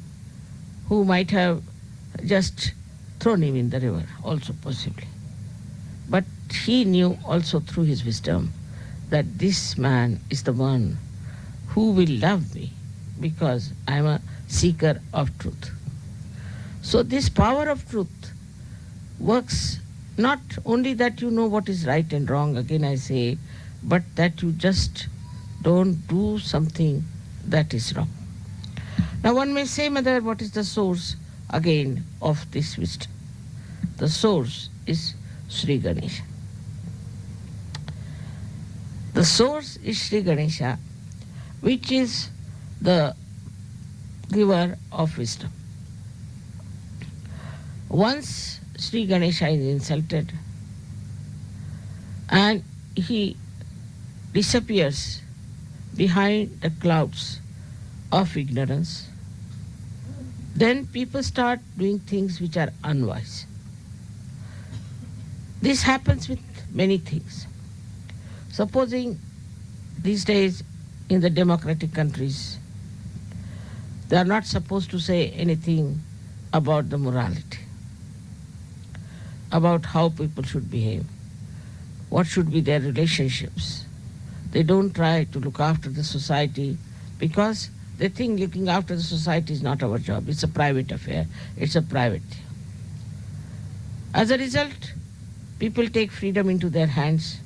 C: who might have just thrown him in the river, also possibly. But he knew also through his wisdom that this man is the one who will love me because I am a seeker of truth. So this power of truth works not only that you know what is right and wrong, again I say, but that you just don't do something that is wrong. Now one may say, Mother, what is the source again of this wisdom? The source is Sri Ganesha. The source is Sri Ganesha, which is the giver of wisdom. Once Sri Ganesha is insulted and he disappears behind the clouds of ignorance, then people start doing things which are unwise. This happens with many things. Supposing these days in the democratic countries, they are not supposed to say anything about the morality, about how people should behave, what should be their relationships. They don't try to look after the society because they think looking after the society is not our job. It's a private affair. It's a private thing. As a result, people take freedom into their hands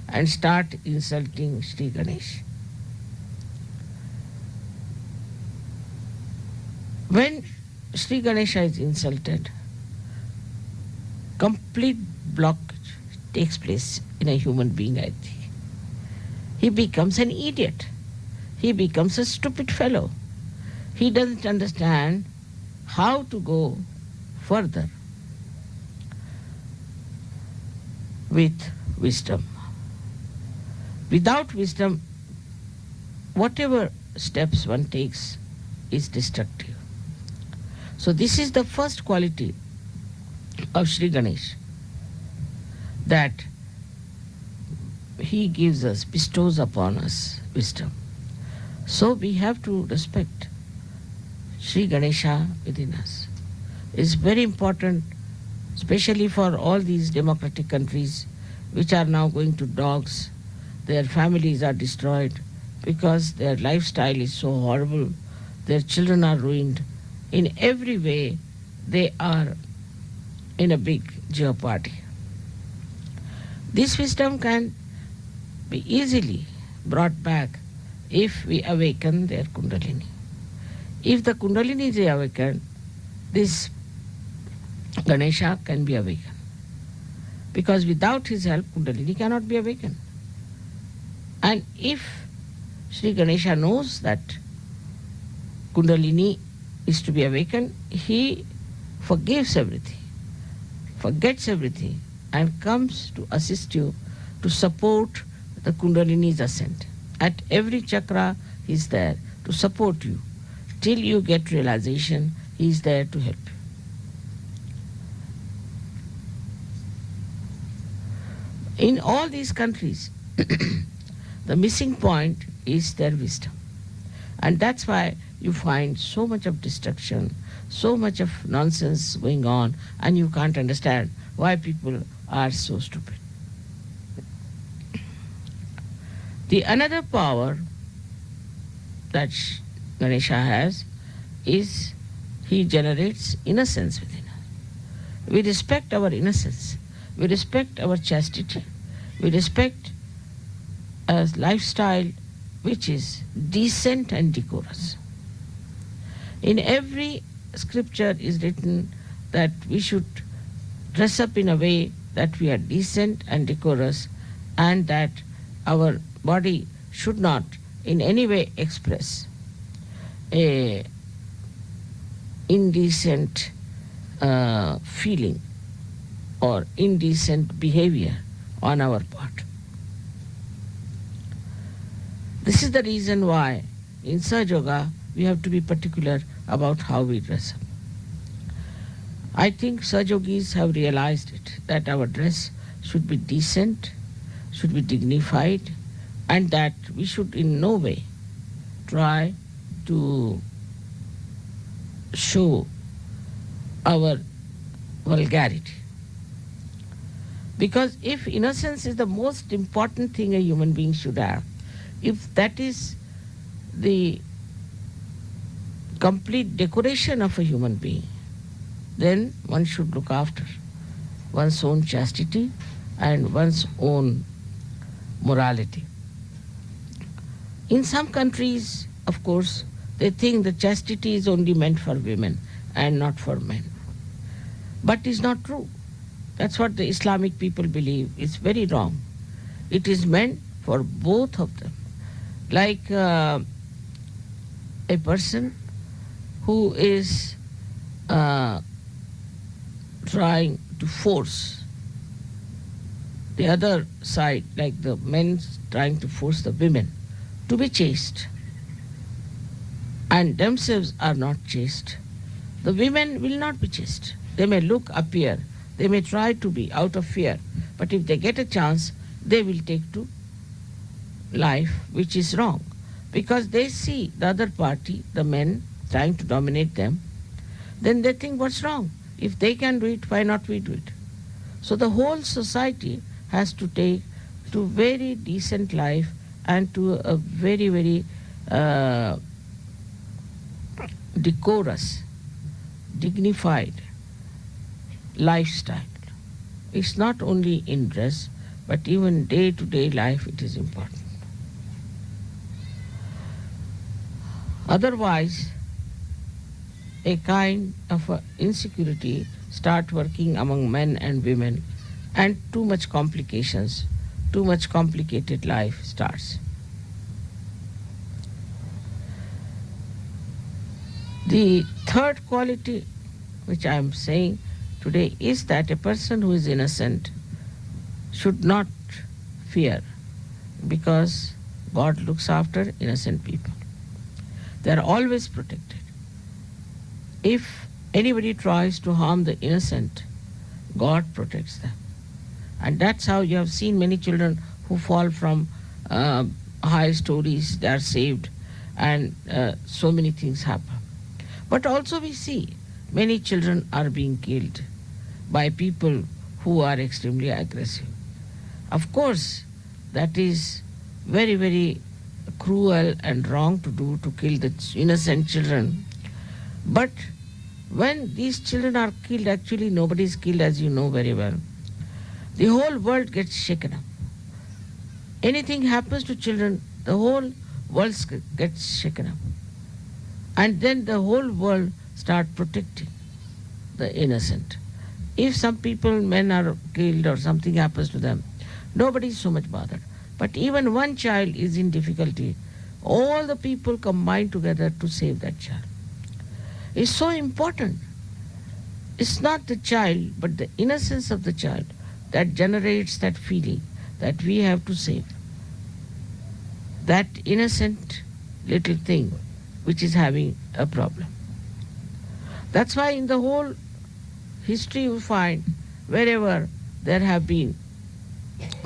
C: and start insulting Sri Ganesh. When Sri Ganesha is insulted, complete blockage takes place in a human being, I think. He becomes an idiot. He becomes a stupid fellow. He doesn't understand how to go further with wisdom. Without wisdom, whatever steps one takes is destructive. So this is the first quality of Sri Ganesh, that he gives us, bestows upon us wisdom. So we have to respect Sri Ganesha within us. It's very important, especially for all these democratic countries which are now going to dogs. Their families are destroyed because their lifestyle is so horrible. Their children are ruined. In every way, they are in a big jeopardy. This wisdom can be easily brought back if we awaken their Kundalini. If the Kundalini is awakened, this Ganesha can be awakened. Because without his help, Kundalini cannot be awakened. And if Sri Ganesha knows that Kundalini is to be awakened, he forgives everything, forgets everything, and comes to assist you to support the Kundalini's ascent. At every chakra, he is there to support you. Till you get realization, he is there to help you. In all these countries, the missing point is their wisdom. And that's why you find so much of destruction, so much of nonsense going on, and you can't understand why people are so stupid. The another power that Ganesha has is he generates innocence within us. We respect our innocence. We respect our chastity. We respect a lifestyle which is decent and decorous. In every scripture is written that we should dress up in a way that we are decent and decorous, and that our body should not in any way express a indecent feeling or indecent behavior on our part. This is the reason why in Sahaja Yoga we have to be particular about how we dress up. I think Sahaja Yogis have realized it, that our dress should be decent, should be dignified, and that we should in no way try to show our vulgarity. Because if innocence is the most important thing a human being should have, if that is the complete decoration of a human being, then one should look after one's own chastity and one's own morality. In some countries, of course, they think that chastity is only meant for women and not for men. But it's not true. That's what the Islamic people believe. It's very wrong. It is meant for both of them. Like a person who is trying to force the other side, like the men trying to force the women to be chaste, and themselves are not chaste, the women will not be chaste. They may appear, they may try to be out of fear, but if they get a chance, they will take to life which is wrong, because they see the other party, the men, trying to dominate them. Then they think, what's wrong? If they can do it, why not we do it? So the whole society has to take to very decent life and to a very, very decorous, dignified lifestyle. It's not only in dress, but even day-to-day life it is important. Otherwise, a kind of insecurity start working among men and women, and too much complications, too much complicated life starts. The third quality which I am saying today is that a person who is innocent should not fear, because God looks after innocent people. They are always protected. If anybody tries to harm the innocent, God protects them. And that's how you have seen many children who fall from high stories, they are saved, and so many things happen. But also we see many children are being killed by people who are extremely aggressive. Of course, that is very, very cruel and wrong to do, to kill the innocent children. But when these children are killed, actually nobody is killed, as you know very well. The whole world gets shaken up. Anything happens to children, the whole world gets shaken up. And then the whole world start protecting the innocent. If some people, men are killed or something happens to them, nobody is so much bothered. But even one child is in difficulty, all the people combine together to save that child. It's so important. It's not the child, but the innocence of the child that generates that feeling that we have to save that innocent little thing which is having a problem. That's why in the whole history you find wherever there have been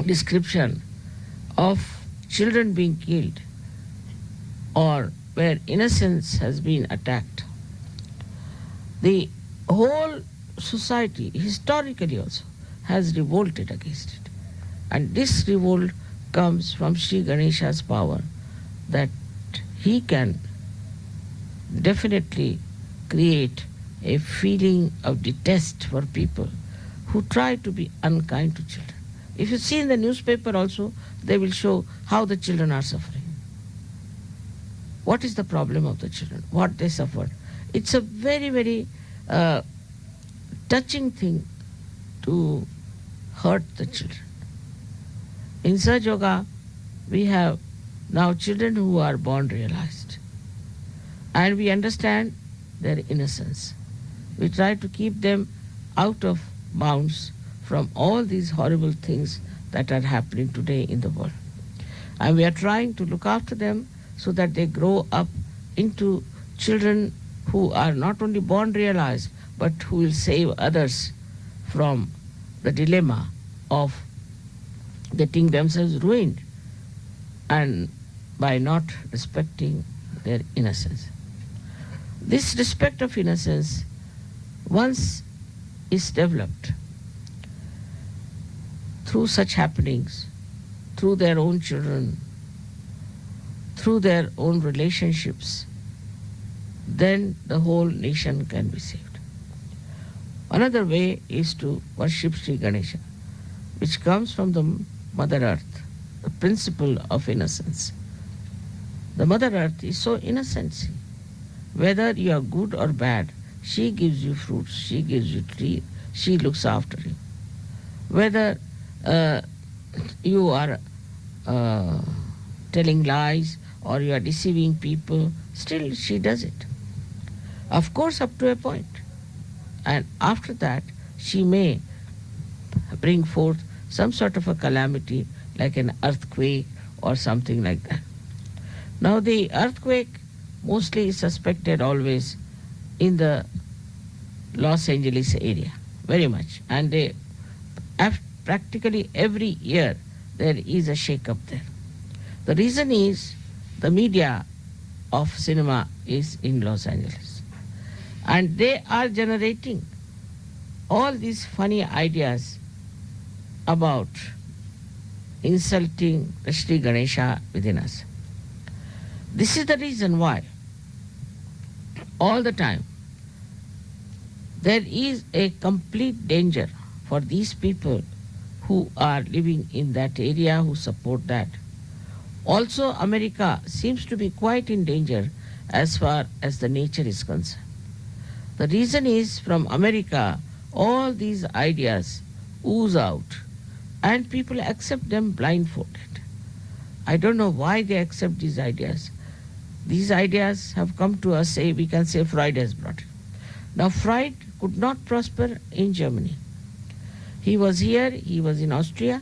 C: description of children being killed or where innocence has been attacked, the whole society historically also has revolted against it. And this revolt comes from Sri Ganesha's power, that he can definitely create a feeling of detest for people who try to be unkind to children. If you see in the newspaper also, they will show how the children are suffering. What is the problem of the children? What they suffered? It's a very, very touching thing to hurt the children. In Sahaj we have now children who are born realized. And we understand their innocence. We try to keep them out of bounds from all these horrible things that are happening today in the world. And we are trying to look after them so that they grow up into children who are not only born realized, but who will save others from the dilemma of getting themselves ruined and by not respecting their innocence. This respect of innocence, once is developed through such happenings, through their own children, through their own relationships, then the whole nation can be saved. Another way is to worship Sri Ganesha, which comes from the Mother Earth, the principle of innocence. The Mother Earth is so innocent. Whether you are good or bad, she gives you fruits, she gives you tree, she looks after you. Whether you are telling lies or you are deceiving people, still she does it. Of course, up to a point. And after that, she may bring forth some sort of a calamity like an earthquake or something like that. Now, the earthquake mostly is suspected always in the Los Angeles area, very much. And practically every year there is a shake-up there. The reason is the media of cinema is in Los Angeles. And they are generating all these funny ideas about insulting the Sri Ganesha within us. This is the reason why all the time there is a complete danger for these people who are living in that area, who support that. Also, America seems to be quite in danger as far as the nature is concerned. The reason is from America, all these ideas ooze out and people accept them blindfolded. I don't know why they accept these ideas. These ideas have come to us, we can say Freud has brought it. Now, Freud could not prosper in Germany. He was here, he was in Austria.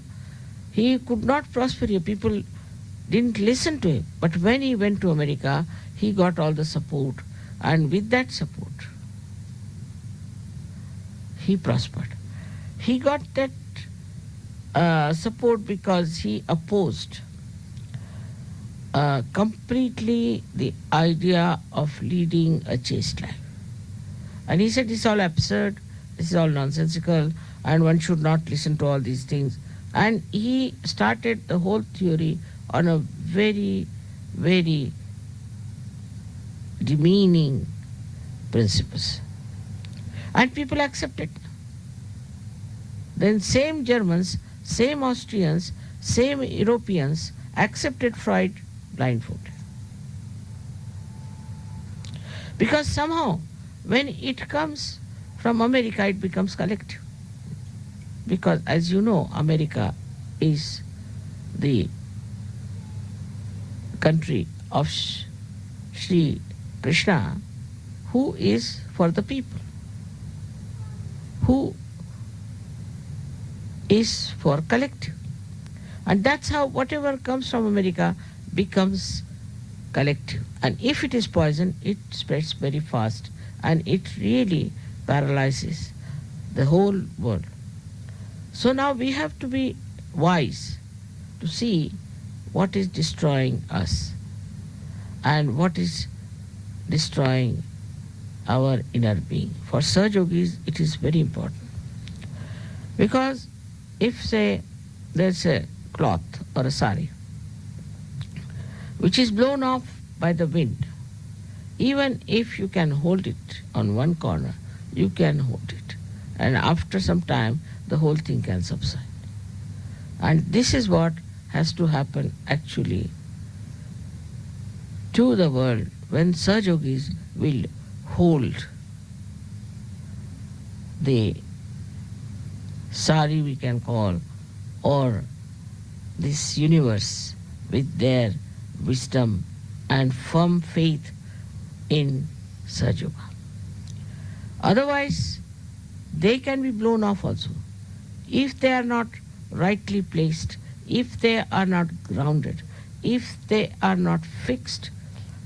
C: He could not prosper here. People didn't listen to him. But when he went to America, he got all the support. And with that support, he prospered. He got that support because he opposed completely the idea of leading a chaste life. And he said, this is all absurd, this is all nonsensical, and one should not listen to all these things. And he started the whole theory on a very, very demeaning principles. And people accepted. Then same Germans, same Austrians, same Europeans accepted Freud blindfolded. Because somehow, when it comes from America, it becomes collective. Because as you know, America is the country of Sri Krishna, who is for the people, who is for collective. And that's how whatever comes from America becomes collective. And if it is poison, it spreads very fast and it really paralyzes the whole world. So now we have to be wise to see what is destroying us and what is destroying our inner being. For Sahaj Yogis, it is very important. Because if, say, there's a cloth or a sari, which is blown off by the wind. Even if you can hold it on one corner, you can hold it. And after some time, the whole thing can subside. And this is what has to happen actually to the world when Sahajogis will hold the sari, we can call, or this universe with their wisdom and firm faith in Sahaja. Otherwise, they can be blown off also. If they are not rightly placed, if they are not grounded, if they are not fixed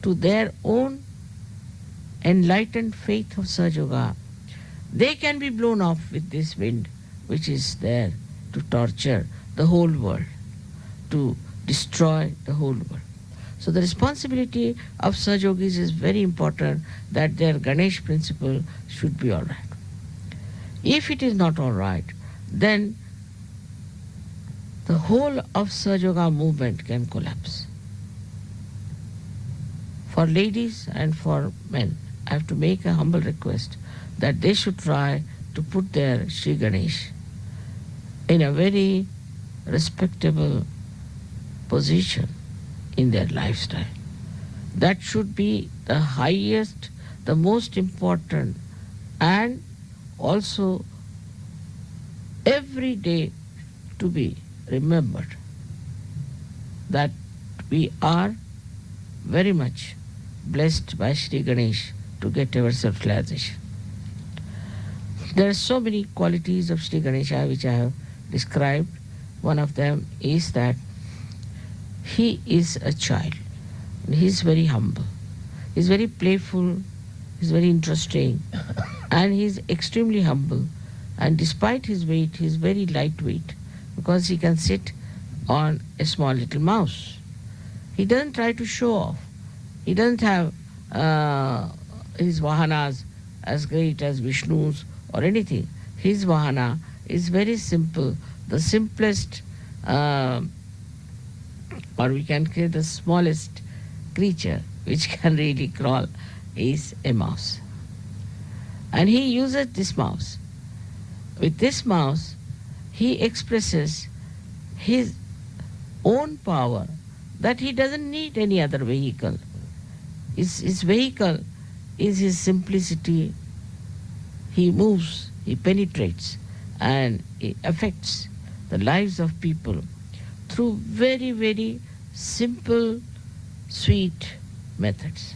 C: to their own enlightened faith of Sahaja, they can be blown off with this wind which is there to torture the whole world, to destroy the whole world. So the responsibility of Sahajogis is very important, that their Ganesh principle should be all right. If it is not all right, then the whole of Sahajoga movement can collapse. For ladies and for men, I have to make a humble request that they should try to put their Sri Ganesh in a very respectable position in their lifestyle. That should be the highest, the most important, and also every day to be remembered that we are very much blessed by Sri Ganesh to get our self-realization. There are so many qualities of Sri Ganesha which I have described. One of them is that he is a child. He is very humble. He is very playful. He is very interesting. And he is extremely humble. And despite his weight, he is very lightweight because he can sit on a small little mouse. He doesn't try to show off. He doesn't have his vahanas as great as Vishnu's or anything. His vahana is very simple. The simplest, or we can say the smallest creature which can really crawl is a mouse. And he uses this mouse. With this mouse, he expresses his own power, that he doesn't need any other vehicle. His vehicle is his simplicity. He moves, he penetrates, and he affects the lives of people through very, very simple, sweet methods.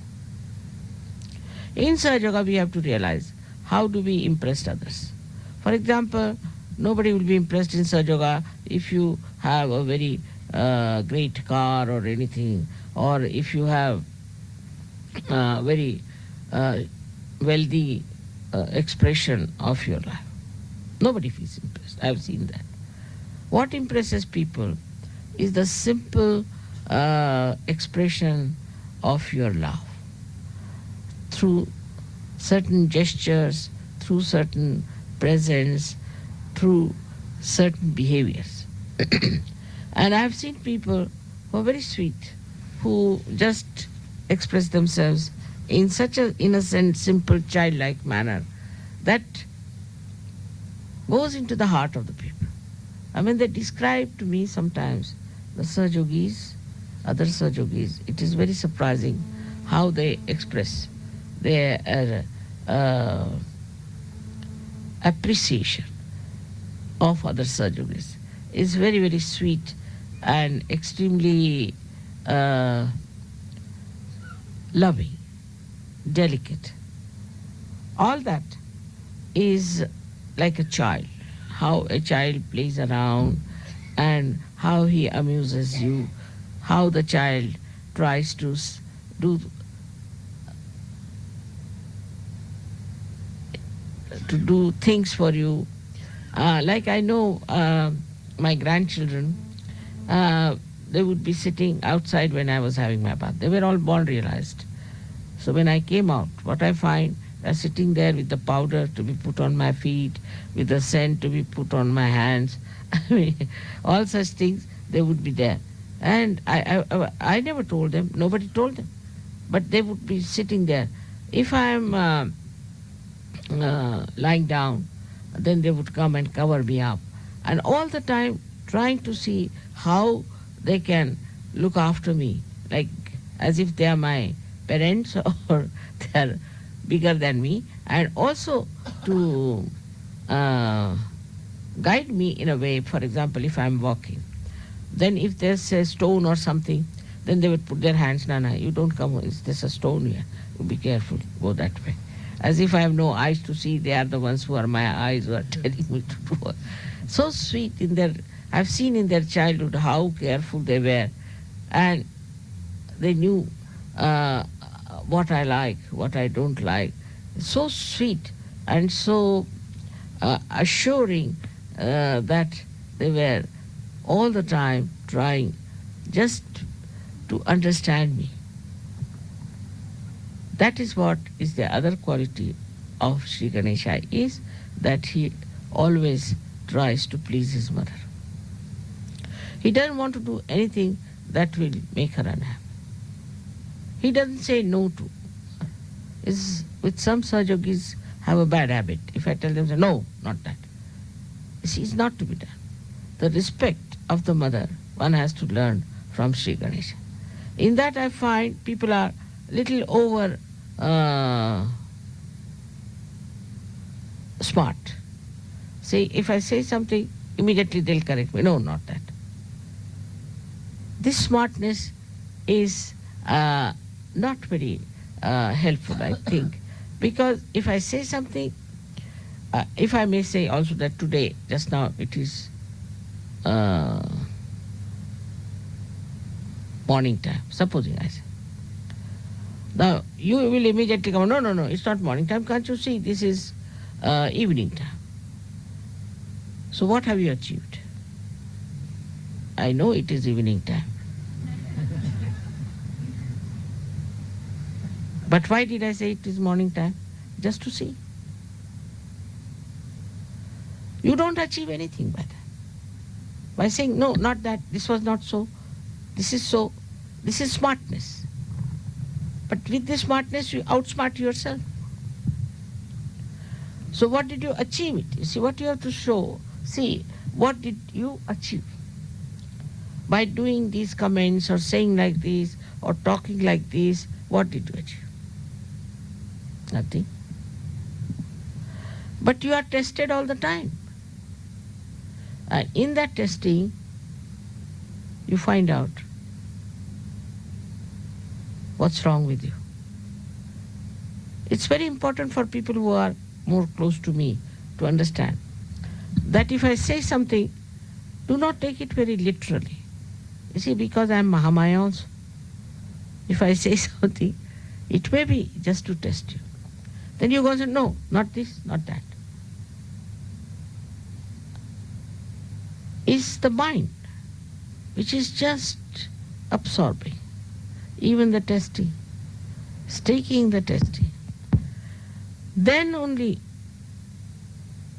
C: In Sahajoga, we have to realize how do we impress others. For example, nobody will be impressed in Sahajoga if you have a very great car or anything, or if you have very wealthy expression of your life. Nobody feels impressed. I have seen that. What impresses people is the simple expression of your love through certain gestures, through certain presence, through certain behaviors. And I have seen people who are very sweet, who just express themselves in such an innocent, simple, childlike manner that goes into the heart of the people. I mean, they describe to me sometimes the Sahajogis, other Sahajogis. It is very surprising how they express their appreciation of other Sahajogis. It's very, very sweet and extremely loving, delicate. All that is like a child, how a child plays around and how he amuses you, how the child tries to do things for you. Like I know my grandchildren, they would be sitting outside when I was having my bath. They were all born realized. So when I came out, what I find, they're sitting there with the powder to be put on my feet, with the scent to be put on my hands. I mean, all such things they would be there. And I never told them, nobody told them. But they would be sitting there. If I am lying down, then they would come and cover me up. And all the time trying to see how they can look after me, like as if they are my parents or they are bigger than me, and also to guide me in a way. For example, if I'm walking, then if there's a stone or something, then they would put their hands, Nana, you don't come, there's a stone here, you be careful, go that way. As if I have no eyes to see, they are the ones who are my eyes who are telling me to do. So sweet in their, I've seen in their childhood how careful they were, and they knew what I like, what I don't like. So sweet and so assuring that they were all the time trying just to understand me. That is what is the other quality of Sri Ganesha, is that he always tries to please his mother. He doesn't want to do anything that will make her unhappy. He doesn't say no to. With some Sahajogis have a bad habit. If I tell them, say, no, not that. This is not to be done. The respect of the mother one has to learn from Sri Ganesha. In that I find people are little over smart. Say, if I say something, immediately they'll correct me. No, not that. This smartness is not very helpful, I think, because if I say something, if I may say also that today, just now, it is morning time, supposing I say. Now, you will immediately come, no, it's not morning time, can't you see, this is evening time. So what have you achieved? I know it is evening time. But why did I say it is morning time? Just to see. You don't achieve anything by that. By saying, no, not that, this was not so, this is so, this is smartness. But with this smartness, you outsmart yourself. So what did you achieve it? You see, what you have to show, see, what did you achieve? By doing these comments or saying like this or talking like this, what did you achieve? Nothing. But you are tested all the time. And in that testing, you find out what's wrong with you. It's very important for people who are more close to me to understand that if I say something, do not take it very literally. You see, because I am Mahamaya also. If I say something, it may be just to test you. Then you go and say, no, not this, not that. It's the mind which is just absorbing, even the testing, taking the testing. Then only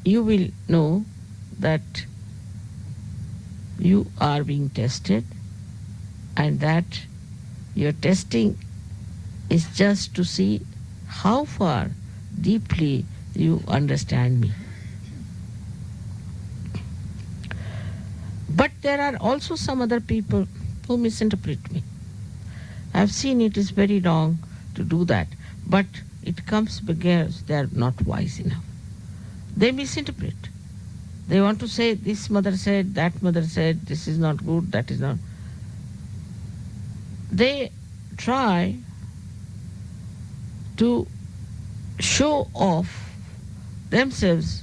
C: you will know that you are being tested and that your testing is just to see how far deeply you understand me. But there are also some other people who misinterpret me. I've seen it is very wrong to do that, but it comes because they are not wise enough. They misinterpret. They want to say, this mother said, that mother said, this is not good, that is not. They try to show off themselves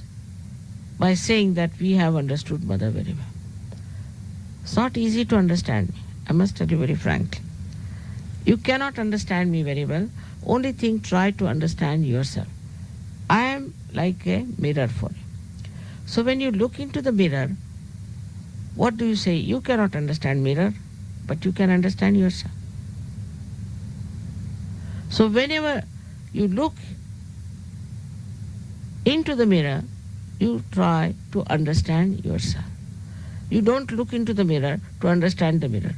C: by saying that we have understood mother very well. It's not easy to understand me, I must tell you very frankly. You cannot understand me very well. Only thing, try to understand yourself. I am like a mirror for you. So when you look into the mirror, what do you say? You cannot understand mirror, but you can understand yourself. So whenever you look into the mirror, you try to understand yourself. You don't look into the mirror to understand the mirror.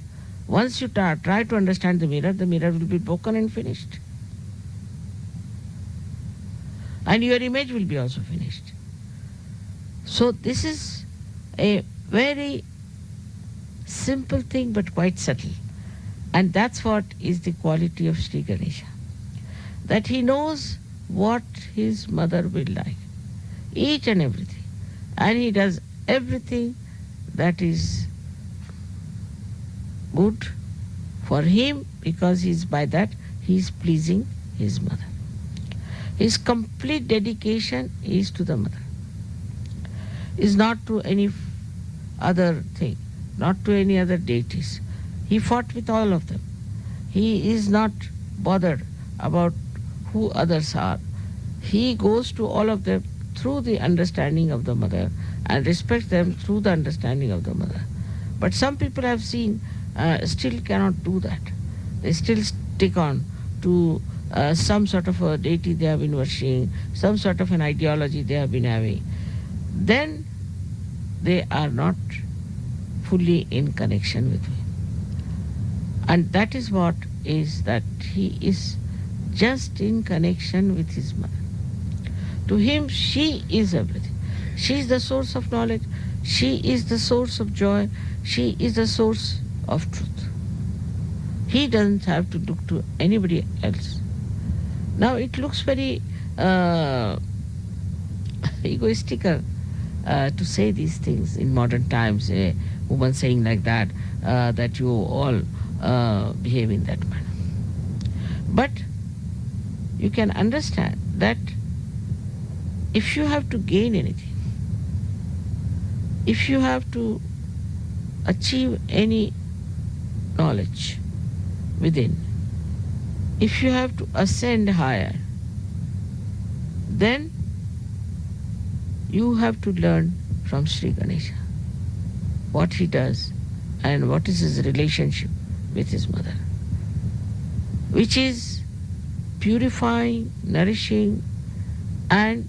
C: Once you try to understand the mirror will be broken and finished. And your image will be also finished. So this is a very simple thing but quite subtle. And that's what is the quality of Sri Ganesha. That he knows what his mother will like. Each and everything. And he does everything that is good for him, because by that he is pleasing his mother. His complete dedication is to the mother. Is not to any other thing, not to any other deities. He fought with all of them. He is not bothered about who others are. He goes to all of them through the understanding of the mother and respects them through the understanding of the mother. But some people I've seen still cannot do that. They still stick on to some sort of a deity they have been worshipping, some sort of an ideology they have been having. Then they are not fully in connection with me. And that is what is that he is just in connection with his mother. To him, she is everything. She is the source of knowledge. She is the source of joy. She is the source of truth. He doesn't have to look to anybody else. Now it looks very egoistical to say these things in modern times. A woman saying like that, that you all behave in that manner. But you can understand that if you have to gain anything, if you have to achieve any knowledge within, if you have to ascend higher, then you have to learn from Sri Ganesha what he does and what is his relationship with his mother, which is purifying, nourishing, and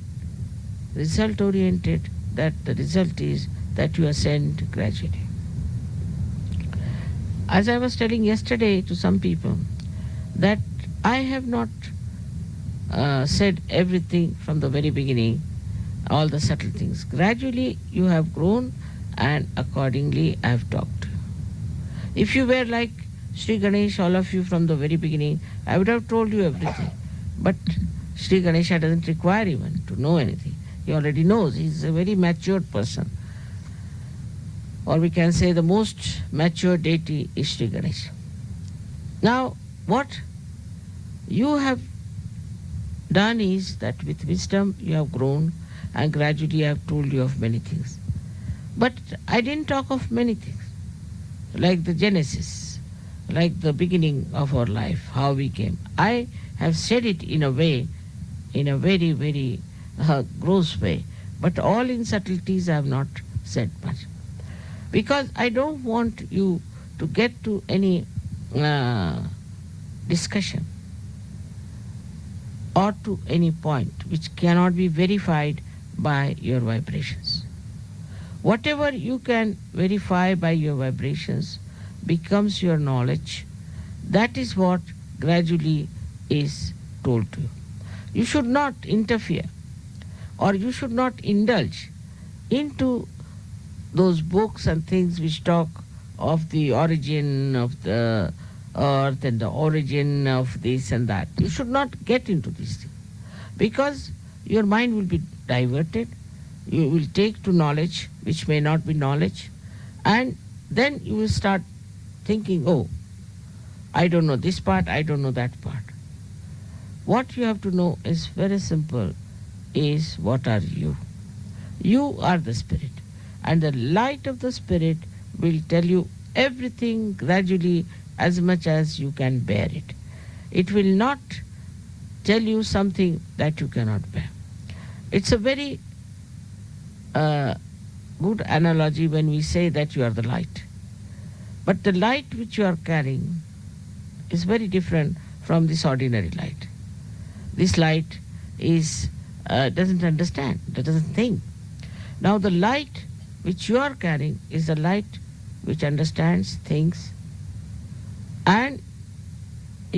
C: result-oriented, that the result is that you ascend gradually. As I was telling yesterday to some people, that I have not said everything from the very beginning, all the subtle things. Gradually you have grown, and accordingly I have talked to you. If you were like Sri Ganesh, all of you from the very beginning, I would have told you everything. But Sri Ganesha doesn't require even to know anything. He already knows. He's a very matured person. Or we can say the most mature deity is Sri Ganesha. Now, what you have done is that with wisdom you have grown, and gradually I have told you of many things. But I didn't talk of many things, like the genesis, like the beginning of our life, how we came. I have said it in a way, in a very, very gross way, but all in subtleties I have not said much. Because I don't want you to get to any discussion or to any point which cannot be verified by your vibrations. Whatever you can verify by your vibrations becomes your knowledge. That is what gradually is told to you. You should not interfere, or you should not indulge into those books and things which talk of the origin of the earth and the origin of this and that. You should not get into these things, because your mind will be diverted. You will take to knowledge which may not be knowledge, and then you will start thinking, oh, I don't know this part, I don't know that part. What you have to know is very simple, is what are you? You are the spirit, and the light of the spirit will tell you everything gradually as much as you can bear it. It will not tell you something that you cannot bear. It's a very good analogy when we say that you are the light. But the light which you are carrying is very different from this ordinary light. This light is doesn't understand, doesn't think. Now the light which you are carrying is the light which understands things, and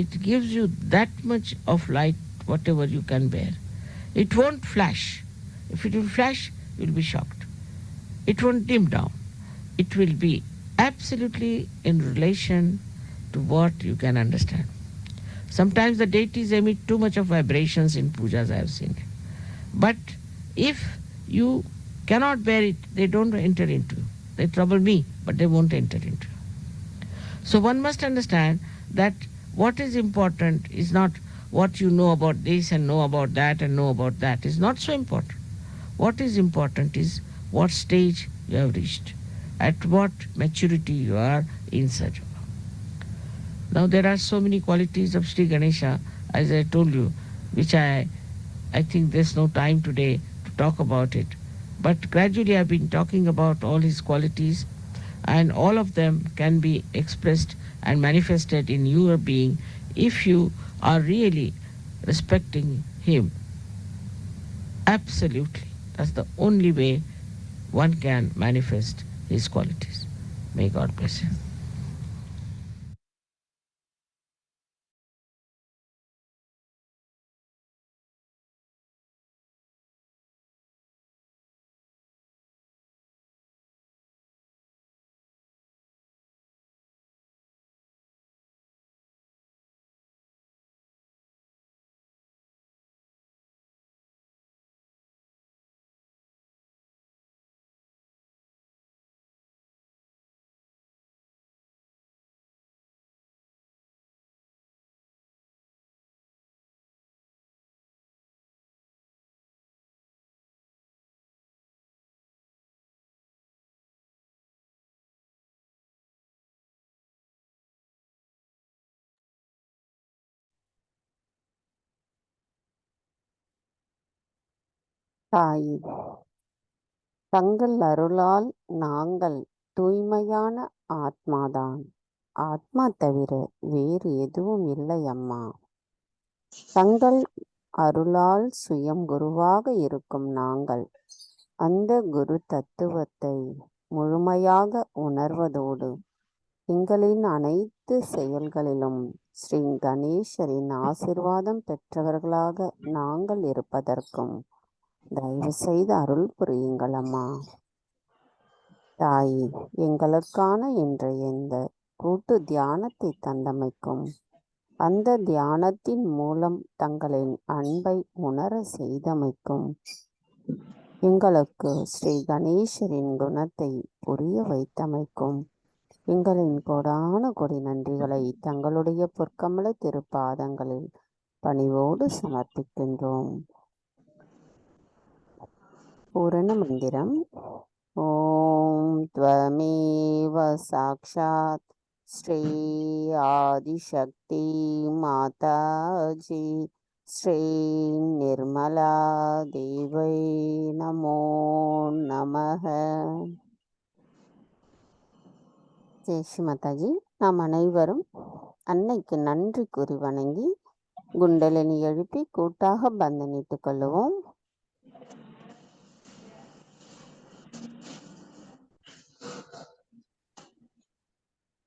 C: it gives you that much of light, whatever you can bear. It won't flash. If it will flash, you'll be shocked. It won't dim down. It will be absolutely in relation to what you can understand. Sometimes the deities emit too much of vibrations in pujas, I have seen. But if you cannot bear it, they don't enter into you. They trouble me, but they won't enter into you. So one must understand that what is important is not what you know about this and know about that and know about that. Is not so important. What is important is what stage you have reached, at what maturity you are in Sahaja. Now there are so many qualities of Sri Ganesha, as I told you, which I think there's no time today to talk about it. But gradually I've been talking about all his qualities, and all of them can be expressed and manifested in your being if you are really respecting him. Absolutely. That's the only way one can manifest his qualities. May God bless you.
A: தாயே, தங்கள் அருளால் நாங்கள் தூய்மையான ஆத்மாதான். ஆத்மா தவிர வேறு எதுவும் இல்லை அம்மா. தங்கள் அருளால் சுயம் குருவாக இருக்கும் நாங்கள் அந்த குரு தத்துவத்தை முழுமையாக உணர்வதோடு எங்களின் அனைத்து செயல்களிலும் ஸ்ரீ கணேசரின் ஆசிர்வாதம் பெற்றவர்களாக நாங்கள் இருப்பதற்கும் தயவு செய்து அருள் புரியுங்கள் அம்மா. தாயே, எங்களுக்கான இன்றைய இந்த கூட்டு தியானத்தை தந்தமைக்கும், அந்த தியானத்தின் மூலம் தங்களின் அன்பை உணர செய்தமைக்கும், எங்களுக்கு ஸ்ரீ கணேசரின் குணத்தை புரிய வைத்தமைக்கும் எங்களின் கொடான கொடி நன்றிகளை தங்களுடைய பொற்கமல திருப்பாதங்களில் பணிவோடு சமர்ப்பிக்கின்றோம். பூரண மந்திரம். ஓம் த்வமேவ சாக்ஷாத் ஸ்ரீ ஆதிசக்தி மாதாஜி ஸ்ரீ நிர்மலா தேவை நமோ நமஹ. ஜெய்ஸ்ரீ மாதாஜி. நாம் அனைவரும் அன்னைக்கு நன்றி கூறி வணங்கி குண்டலினி எழுப்பி கூட்டாக பந்தனிட்டுக் கொள்ளுவோம்.